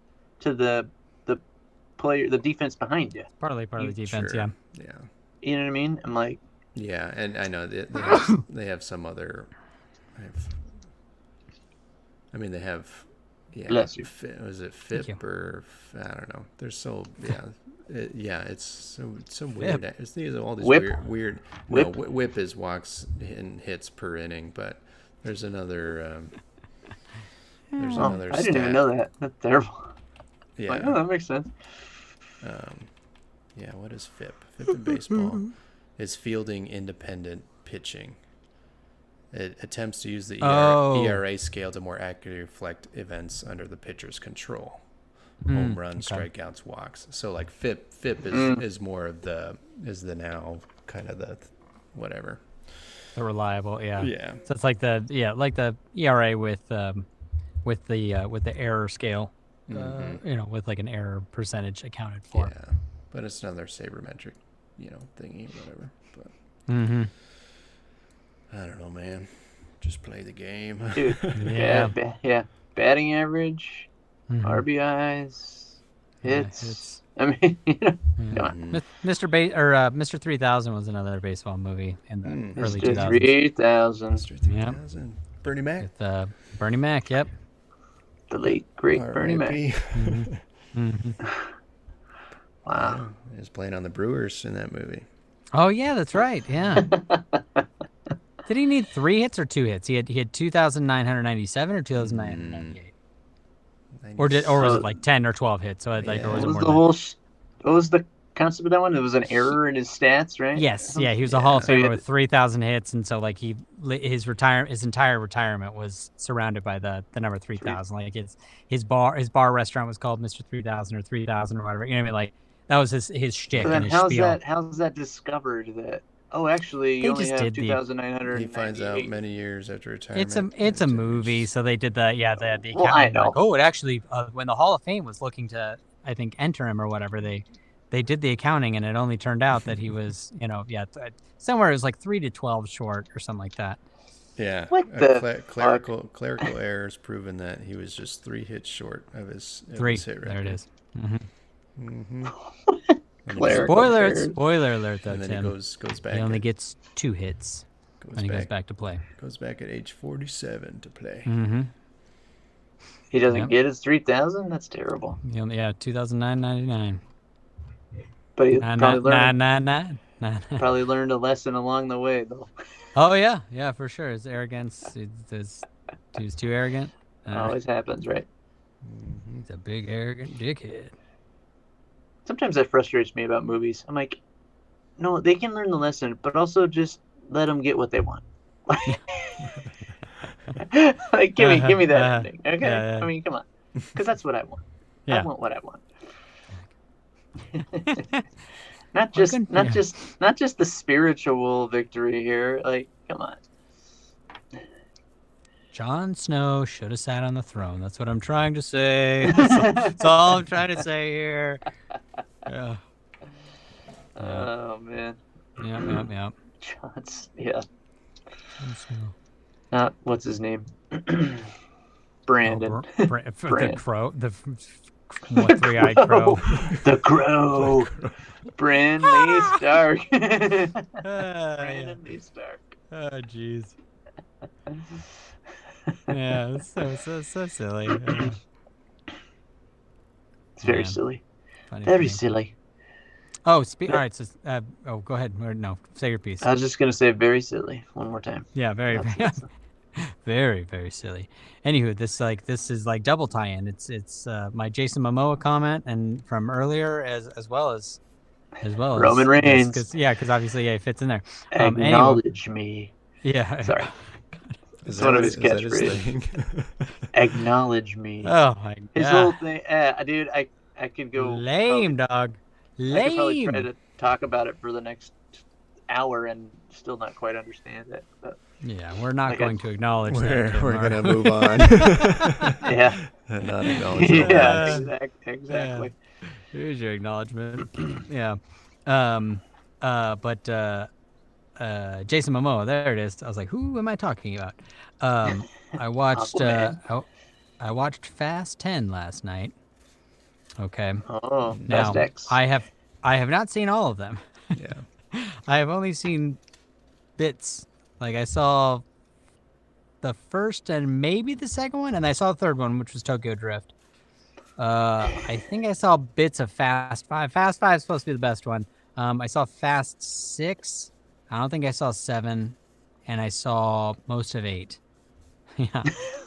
to the player, the defense behind you. Partly part of the defense, sure. yeah. Yeah. You know what I mean? I'm like, Yeah, and I know they have some other. They have. Yeah. Bless you. Was it Thank you. FIP or I don't know. There's so it's so weird. It's these all these Whip? weird. Whip? No, whip is walks and hits per inning, but there's another. There's oh, another. I didn't even stat. know that. That's terrible. Yeah. Like, oh, that makes sense. Yeah. What is FIP? FIP in baseball is fielding independent pitching. It attempts to use the ERA scale to more accurately reflect events under the pitcher's control. Home runs, strikeouts, walks. So like FIP is more of the now kind of the whatever. The reliable, yeah. Yeah. So it's like the ERA with the error scale, with like an error percentage accounted for. Yeah. But it's another sabermetric, thingy, whatever. But I don't know, man. Just play the game. Dude, yeah. Batting average, RBIs, hits. hits. I mean, come on. Mr. 3000 was another baseball movie in the early 2000s. 3000. Mr. 3000. Bernie Mac. With Bernie Mac, yep. The late, great Bernie Mac. R.I.P. Wow. He was playing on the Brewers in that movie. Oh yeah, that's right. Yeah. Did he need 3 hits or 2 hits? He had 2,997 or 2,998, or was it like 10 or 12 hits? So or was it more? What was the concept of that one? There was an error in his stats, right? Yes, yeah, he was a Hall of So he Famer had with 3,000 hits, and so like his entire retirement was surrounded by the number 3,000. Like his bar restaurant was called Mr. 3000 or 3,000 or whatever. You know what I mean? Like that was his shtick So and then his how's spiel. that discovered that? Oh, actually, you They only just have did the. He 2,998. finds out many years after retirement. It's a movie, so they did the accounting. Well, I know. Like, oh, it actually when the Hall of Fame was looking to, I think, enter him or whatever, they did the accounting, and it only turned out that he was, somewhere it was like 3 to 12 short or something like that. Yeah. What the clerical errors proven that he was just 3 hits short of his hit record. There it is. Spoiler alert, though, And then Tim. he goes back. He only gets 2 hits when he goes back to play. Goes back at age 47 to play. Mm-hmm. He doesn't get his 3,000? That's terrible. 2,999. But he probably Probably learned a lesson along the way, though. Oh yeah, for sure. His arrogance. He was too arrogant. Always happens, right? He's a big arrogant dickhead. Sometimes that frustrates me about movies. I'm like, no, they can learn the lesson, but also just let them get what they want. Like, give me that ending, okay? Yeah. I mean, come on, because that's what I want. Yeah. I want what I want. not just the spiritual victory here. Like, come on. Jon Snow should have sat on the throne. That's what I'm trying to say. That's all I'm trying to say here. Yeah. Oh man. Yep. Yeah. Jon Snow. Not what's his name? Brandon. The crow. The three-eyed crow. The crow. Brandon Stark. Brandon Lee Stark. Oh, jeez. Yeah, it's so silly. It's very silly. Funny. Very silly. Oh, all right. So, go ahead. Or, no, say your piece. I was just gonna say very silly one more time. Yeah, very, very silly. Anywho, this is like double tie-in. It's my Jason Momoa comment and from earlier as well as Roman Reigns. Because obviously it fits in there. Acknowledge me. Yeah. Sorry. Is That's one of his is that his catchphrases. thing? Acknowledge me. Oh my god. His whole thing, dude. I could go lame, dog. I could probably Lame. try to talk about it for the next hour and still not quite understand it. But Yeah, we're not going to acknowledge We're that. going to move on. yeah, And not acknowledge it. yeah, exactly. Here's your acknowledgement. Yeah. But Jason Momoa, there it is. I was like, who am I talking about? I watched I watched Fast 10 last night. Okay. Oh, Now, Fast X. I have not seen all of them. Yeah. I have only seen bits. Like I saw the first and maybe the second one, and I saw the third one, which was Tokyo Drift. I think I saw bits of Fast 5. Fast 5 is supposed to be the best one. I saw Fast 6. I don't think I saw 7, and I saw most of 8. Yeah,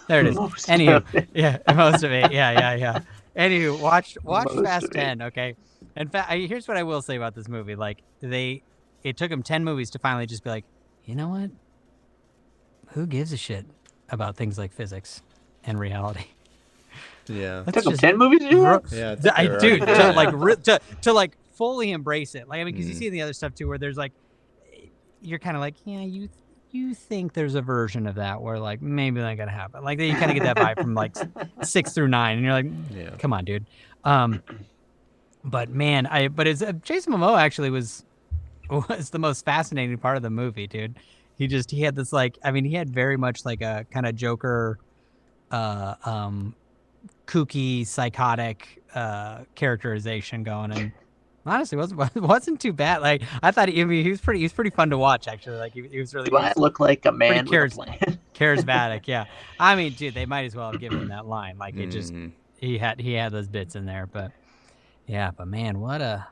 there it is. Anywho, yeah, most of 8. Yeah. Anywho, watch Fast 10, okay? In fact, here's what I will say about this movie. Like, it took them 10 movies to finally just be like, you know what? Who gives a shit about things like physics and reality? Yeah. It took them 10 movies to do that? Yeah. Dude, to like fully embrace it. Like, I mean, because you see the other stuff too, where there's like, you're kind of like, yeah, you think there's a version of that where like maybe not gonna happen. Like you kind of get that vibe from like 6 through 9, and you're like, come on, dude. But man, it's Jason Momoa actually was the most fascinating part of the movie, dude. He had this like, I mean, he had very much like a kind of Joker, kooky, psychotic characterization going, and honestly wasn't too bad. Like I thought he was pretty fun to watch actually. Like he was really. Do I look like a man with a plan? Charismatic, yeah. I mean, dude, they might as well have given him that line. Like it just he had those bits in there, but yeah, but man, what a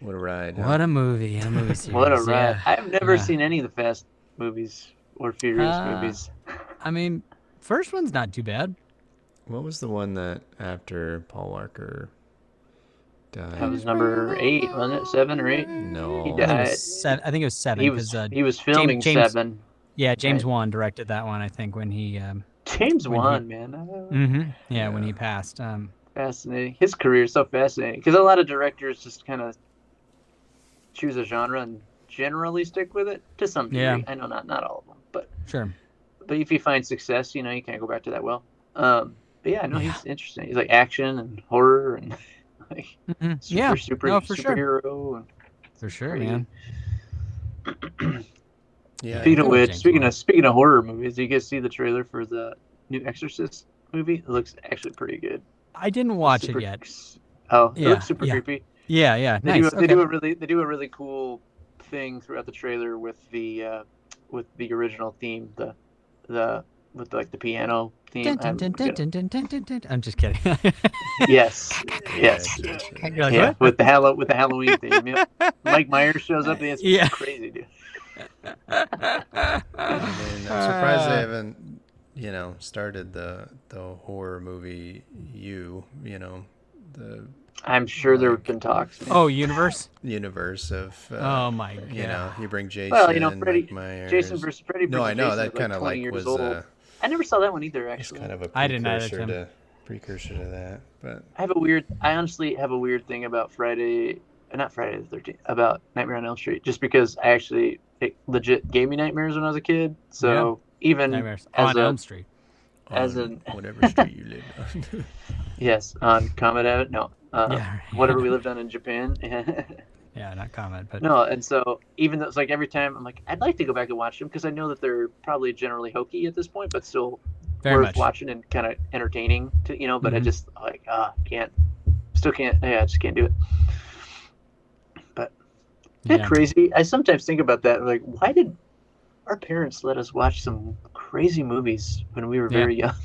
ride! What a movie! A movie series. What a ride! Yeah. I've never seen any of the Fast movies or Furious movies. I mean, first one's not too bad. What was the one that after Paul Walker That was number 8, wasn't it? 7 or 8? No. He I think it died. was seven. I think it was seven He because was filming James 7. yeah, James Right. Wan directed that one. I think when he James when he Wan, man. when he passed. Fascinating. His career is so fascinating because a lot of directors just kind of choose a genre and generally stick with it to some degree. Yeah. I know not all of them, but Sure. if you find success, you can't go back to that well. But yeah, no, Yeah. he's interesting. He's like action and horror and like Yeah. No, for sure. superhero and For sure, crazy. man. Yeah. Speaking of Good old which, James speaking of horror movies, do you guys see the trailer for the new Exorcist movie? It looks actually pretty good. I didn't watch it yet. Oh, it Yeah. looks super Yeah. creepy. Yeah. They Nice. do Okay. they do a really cool thing throughout the trailer with the original theme, the with like the piano theme. Dun, dun, dun, dun, dun, dun, dun, dun. I'm just kidding. Yes. You're like, Yeah, what? with the Halloween theme. Yep. Mike Myers shows up. It's crazy, dude. I mean, I'm surprised they haven't, started the horror movie. The I'm sure there have been talks. Man. Oh, universe. universe of. Oh my god. You bring Jason. Well, Freddy, Mike Myers. Jason versus Freddy. No, I know Jason that is kind of 20 like years was. old. I never saw that one either. It's Actually, kind of a I didn't either, precursor to that, but I honestly have a weird thing about not Friday the 13th, about Nightmare on Elm Street, just because it legit gave me nightmares when I was a kid. So even Nightmares as on Elm Street. whatever street you lived on. Yes, on Comet Avenue. No, Yeah. whatever we lived on in Japan. Yeah, not comment, but No, and so even though it's like every time I'm like, I'd like to go back and watch them because I know that they're probably generally hokey at this point, but still very worth much. watching and kind of entertaining to. But I Mhm. just like can't, still can't. Yeah, I just can't do it. But Yeah. crazy. I sometimes think about that. Like, why did our parents let us watch some crazy movies when we were very young?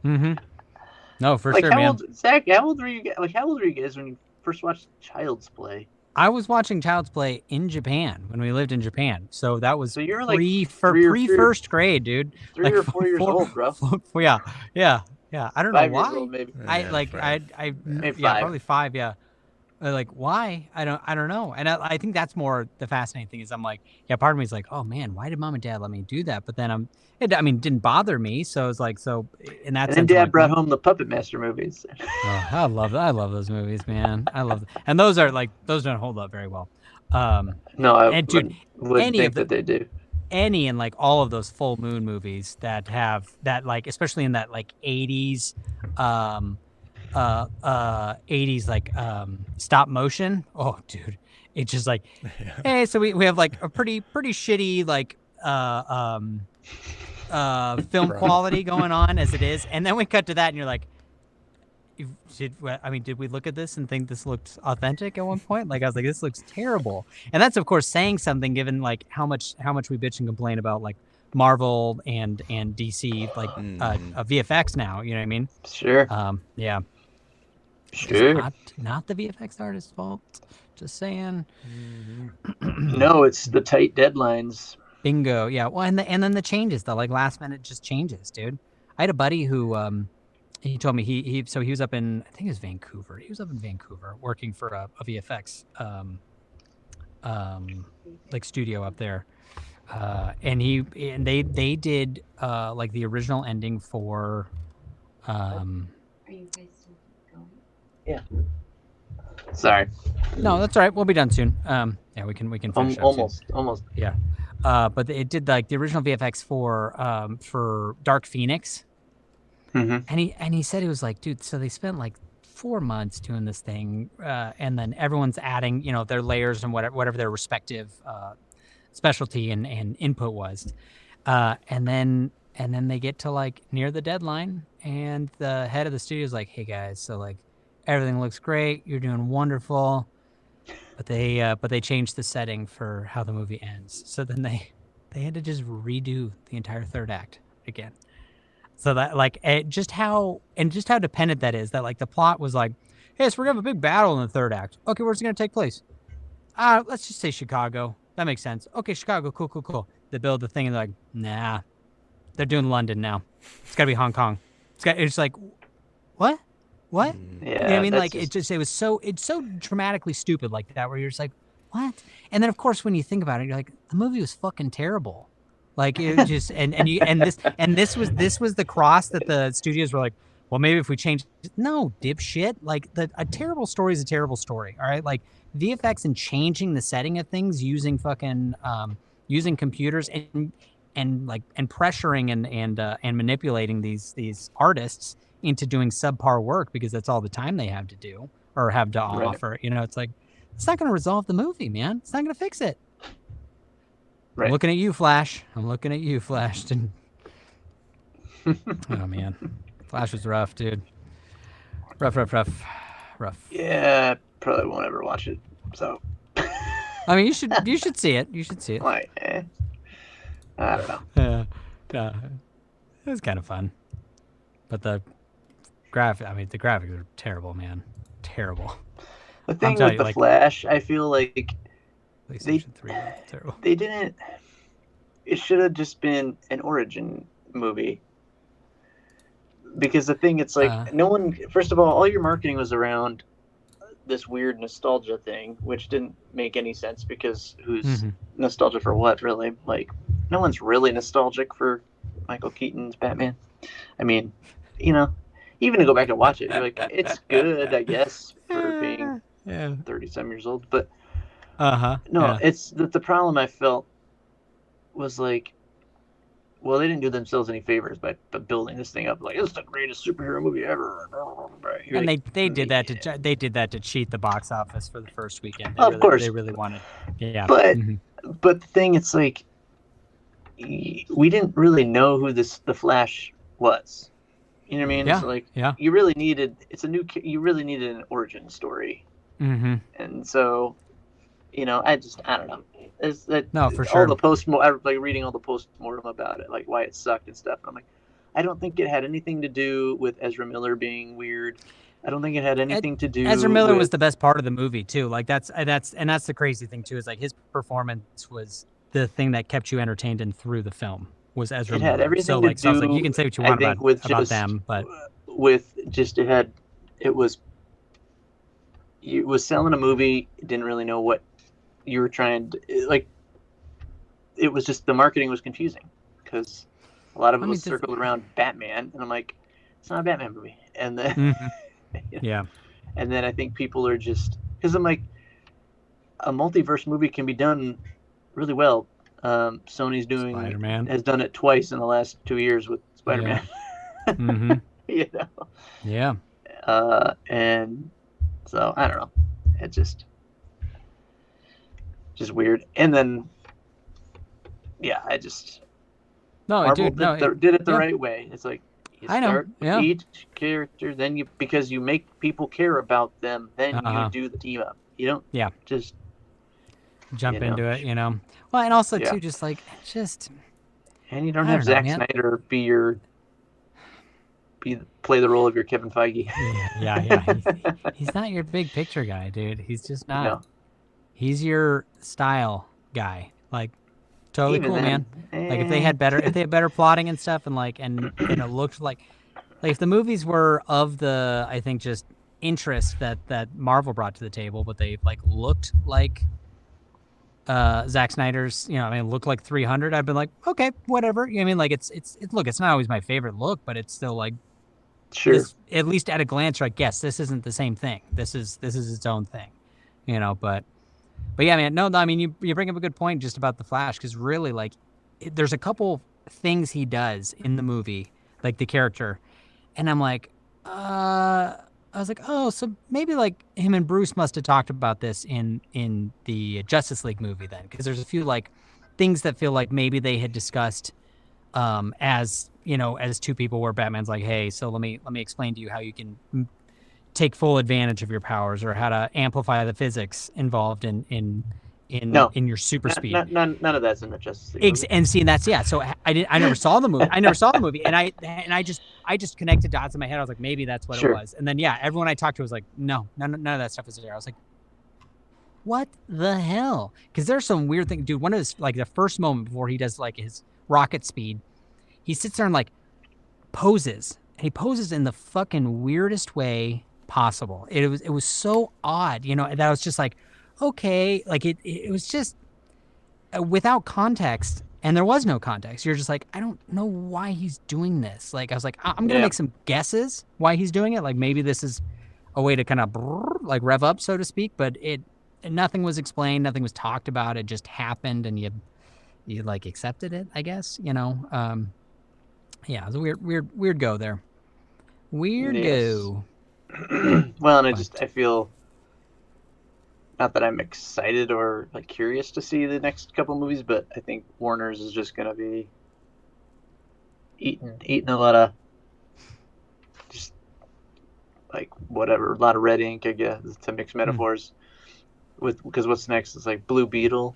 Mm-hmm. No, for Like, sure, how man. old, Zach? How old were you? Like, how old were you guys when you first watched Child's Play? I was watching Child's Play in Japan when we lived in Japan, so that was So you're like pre-first grade, dude. 3 or 4 years old, bro. Yeah. I don't know 5 years why. old, maybe. Maybe yeah, 5. probably 5. Yeah. Like why? I don't know. And I think that's more the fascinating thing is I'm like, yeah, part of me is like, oh man, why did mom and dad let me do that? But then it didn't bother me. So it's like, so in that And then sense, I'm Dad like, brought home the Puppet Master movies. oh, I love those movies, man. I love them. And those don't hold up very well. No, I And, dude, wouldn't any think of the- that they do. any and like all of those full moon movies that have that, like, especially in that like 80s 80s like stop motion, oh dude, it's just like hey, so we have like a pretty shitty like film quality going on as it is, and then we cut to that and you're like, did we look at this and think this looked authentic at one point? Like I was like, this looks terrible. And that's of course saying something given like how much we bitch and complain about like Marvel and DC like VFX now, you know what I mean? Sure. Yeah. Sure. Not the VFX artist's fault. Just saying. No, it's the tight deadlines. Bingo. Yeah. Well, and then the changes, the like last minute just changes, dude. I had a buddy who he told me he was up in, I think it was Vancouver. He was up in Vancouver working for a VFX like studio up there. And they did like the original ending for Are you guys still going? Yeah. Sorry. No, that's all right. We'll be done soon. Yeah, we can finish up soon. Almost. Yeah. But it did like the original VFX for Dark Phoenix. Mm-hmm. And he said, he was like, dude, so they spent like 4 months doing this thing, and then everyone's adding, their layers and whatever their respective specialty and input was, and then they get to like near the deadline, and the head of the studio is like, hey guys, so like everything looks great, you're doing wonderful, but they changed the setting for how the movie ends, so then they had to just redo the entire third act again. So that like just how dependent that is, that like the plot was like, hey, so we're gonna have a big battle in the third act. Okay, where's it gonna take place? Let's just say Chicago. That makes sense. Okay, Chicago, cool. They build the thing and they're like, nah, they're doing London now. It's gotta be Hong Kong. It's like, what? what? Mm. Yeah, You know what I mean? that's Like it's so dramatically stupid like that, where you're just like, what? And then of course when you think about it, you're like, the movie was fucking terrible. Like it just this was the cross that the studios were like, well, maybe if we change no, dipshit. Like a terrible story is a terrible story. All right. Like VFX and changing the setting of things using fucking using computers and pressuring and manipulating these artists into doing subpar work because that's all the time they have to do or have to Right. offer. You know, it's like it's not going to resolve the movie, man. It's not going to fix it. Right. I'm looking at you, Flash. I'm looking at you, Flash. Oh man, Flash was rough, dude. Rough. Yeah, probably won't ever watch it. So, I mean, you should see it. You should see it. like, I don't know. Yeah, it was kind of fun, but the graphics are terrible, man. Terrible. The thing telling with you, the like- Flash, I feel like PlayStation 3, terrible. they didn't. It should have just been an origin movie. Because the thing, it's like no one. First of all your marketing was around this weird nostalgia thing, which didn't make any sense because who's nostalgia for what, really? Like, no one's really nostalgic for Michael Keaton's Batman. I mean, you know, even to go back and watch it, you're like, it's good, I guess, for being 30-some years old. But it's the problem I felt was like, well, they didn't do themselves any favors by building this thing up like it's the greatest superhero movie ever. And like, they did that to cheat the box office for the first weekend. Of course, they really wanted. Yeah, but the thing, it's like we didn't really know who the Flash was. You know what I mean? Yeah. So, like, yeah. you really needed you really needed an origin story. Mm-hmm. And so, you know, I don't know. No, for sure. All the post-mortem, like reading all the post-mortem about it, like why it sucked and stuff. And I'm like, I don't think it had anything to do with Ezra Miller being weird. I don't think it had anything to do. Ezra Miller with... was the best part of the movie too. Like that's the crazy thing too, is like his performance was the thing that kept you entertained and through the film was Ezra Miller. It had everything so to like, do. So I was like, you can say what you want about them, but it was selling a movie. Didn't really know what you were trying to like. It was just the marketing was confusing because a lot of it was circled around Batman, and I'm like, it's not a Batman movie. And then yeah, and then I think people are just because I'm like, a multiverse movie can be done really well. Sony's doing Spider-Man has done it twice in the last 2 years with Spider-Man. Yeah. You know. Yeah. And so I don't know. It just weird. And then Marvel did it the right way. It's like you start with each character, then because you make people care about them, then you do the team up. You don't just jump into it, you know. Well, and also too, just like and you don't have Zack Snyder play the role of your Kevin Feige. Yeah. He's not your big picture guy, dude. He's just not. No. He's your style guy. Like, totally cool, man. Like if they had better plotting and stuff, and it looked like if the movies were of the, I think, just interest that Marvel brought to the table, but they like looked like Zack Snyder's, looked like 300. I've been like, okay, whatever. You know what I mean? Like it's not always my favorite look, but it's still like, sure. At least at a glance, like, yes, this isn't the same thing. This is its own thing, But yeah, man, no, I mean, you bring up a good point just about the Flash, because really, like, there's a couple things he does in the movie, like the character, and I'm like, I was like, oh, so maybe like him and Bruce must have talked about this in the Justice League movie then, because there's a few like things that feel like maybe they had discussed as two people where Batman's like, hey, so let me explain to you how you can take full advantage of your powers, or how to amplify the physics involved in your super speed. None of that's in the Justice League movie. And see, that's so I never saw the movie. And I just connected dots in my head. I was like, maybe that's what it was. And then everyone I talked to was like, no, none of that stuff is there. I was like, what the hell? Because there's some weird thing, dude. One of his, like, the first moment before he does like his rocket speed, he sits there and like poses and he poses in the fucking weirdest way possible. It was so odd, that I was just like, okay, like it was just without context, and there was no context. You're just like, I don't know why he's doing this. Like I was like, I'm gonna make some guesses why he's doing it. Like maybe this is a way to kind of like rev up, so to speak. But nothing was explained, nothing was talked about. It just happened, and you like accepted it, I guess. Yeah, it was a weird go there. Weird go. Well, and I feel, not that I'm excited or like curious to see the next couple movies, but I think Warner's is just gonna be eating a lot of just like whatever, a lot of red ink, I guess, to mix metaphors because what's next is like Blue Beetle,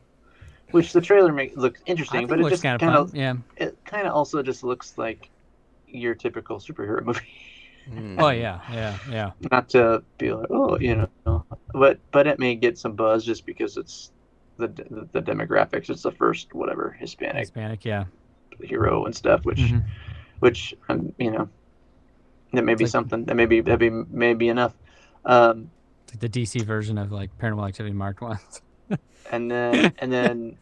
which the trailer looks interesting, but it just kind of it kind of also just looks like your typical superhero movie. Oh yeah. Not to be like, but it may get some buzz just because it's the demographics. It's the first whatever Hispanic, yeah, hero and stuff, which that may be something that may be enough. It's like the DC version of like Paranormal Activity Marked ones. and then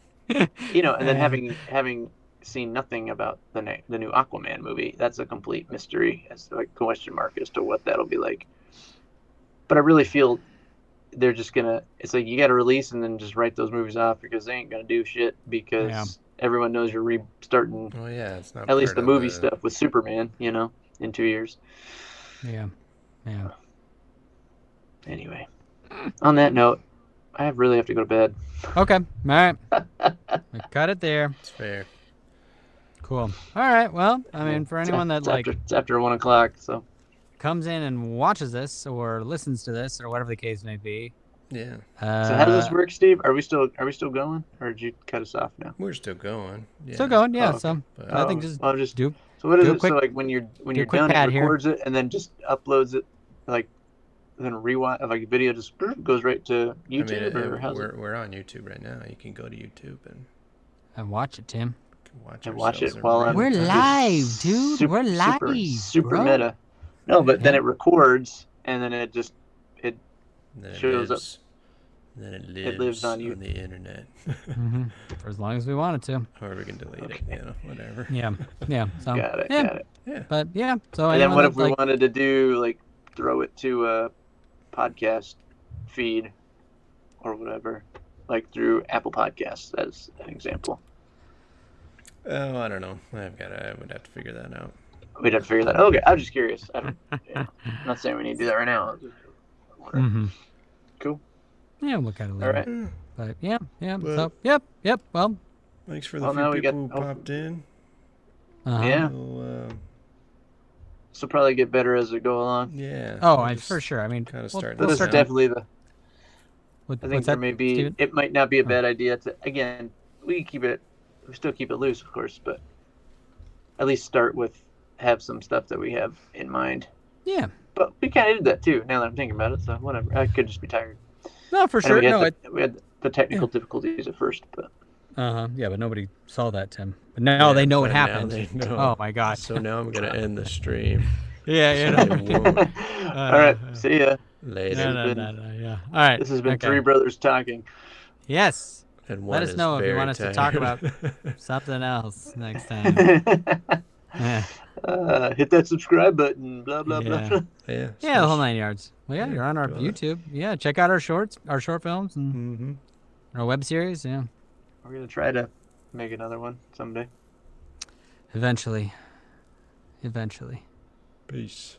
having seen nothing about the new Aquaman movie, that's a complete mystery as to, like, question mark as to what that'll be like. But I really feel they're just gonna, it's like you gotta release and then just write those movies off because they ain't gonna do shit because everyone knows you're restarting it's not at least the movie stuff with Superman, in 2 years. Yeah. Anyway, on that note, I really have to go to bed. Okay, all right. We cut it there. It's fair. Cool. All right. Well, I mean, for anyone that it's after 1 o'clock, so comes in and watches this or listens to this or whatever the case may be. Yeah. So how does this work, Steve? Are we still going, or did you cut us off now? We're still going. Yeah. Still going. Yeah. Oh, okay. So I think just do. So what is do a it? quick- So like when you're done, it records it and then just uploads it, like then rewind, like video just goes right to YouTube, or how's it? We're on YouTube right now. You can go to YouTube and watch it, Tim. Watch it while we're live, dude. We're live. Super bro. meta. No, but then it records and then it just shows up. Then it lives on the internet. For as long as we want it to. Or we can delete it, whatever. Yeah. So, got it. Yeah. But yeah. So and then what if we wanted to do like throw it to a podcast feed or whatever, like through Apple Podcasts as an example? Oh, I don't know. I would have to figure that out. We'd have to figure that out. Okay, I'm just curious. I'm not saying we need to do that right now. Cool. Yeah, we'll kind of later. All right. But yeah. But, So yep. Well, thanks for the few people who popped in. Yeah. So probably get better as we go along. Yeah. Oh, for sure. I mean, kind of this is definitely the. I think what's there that, may be. Steven? It might not be a bad idea to. Again, we still keep it loose, of course, but at least start with have some stuff that we have in mind. Yeah. But we kind of did that too. Now that I'm thinking about it, so whatever. I could just be tired. No, for sure. We had the technical difficulties at first, but. Yeah, but nobody saw that, Tim. But now they know what happened. They know. Oh my God. So now I'm gonna end the stream. Yeah. All right. See ya. Later. No. Yeah. All right. This has been Three Brothers Talking. Yes. And let us know if you want us to talk about something else next time. Hit that subscribe button. Blah blah blah. Yeah. The whole 9 yards. Well, yeah, you're on our YouTube. Yeah, check out our short films and our web series. Yeah. We're gonna try to make another one someday. Eventually. Peace.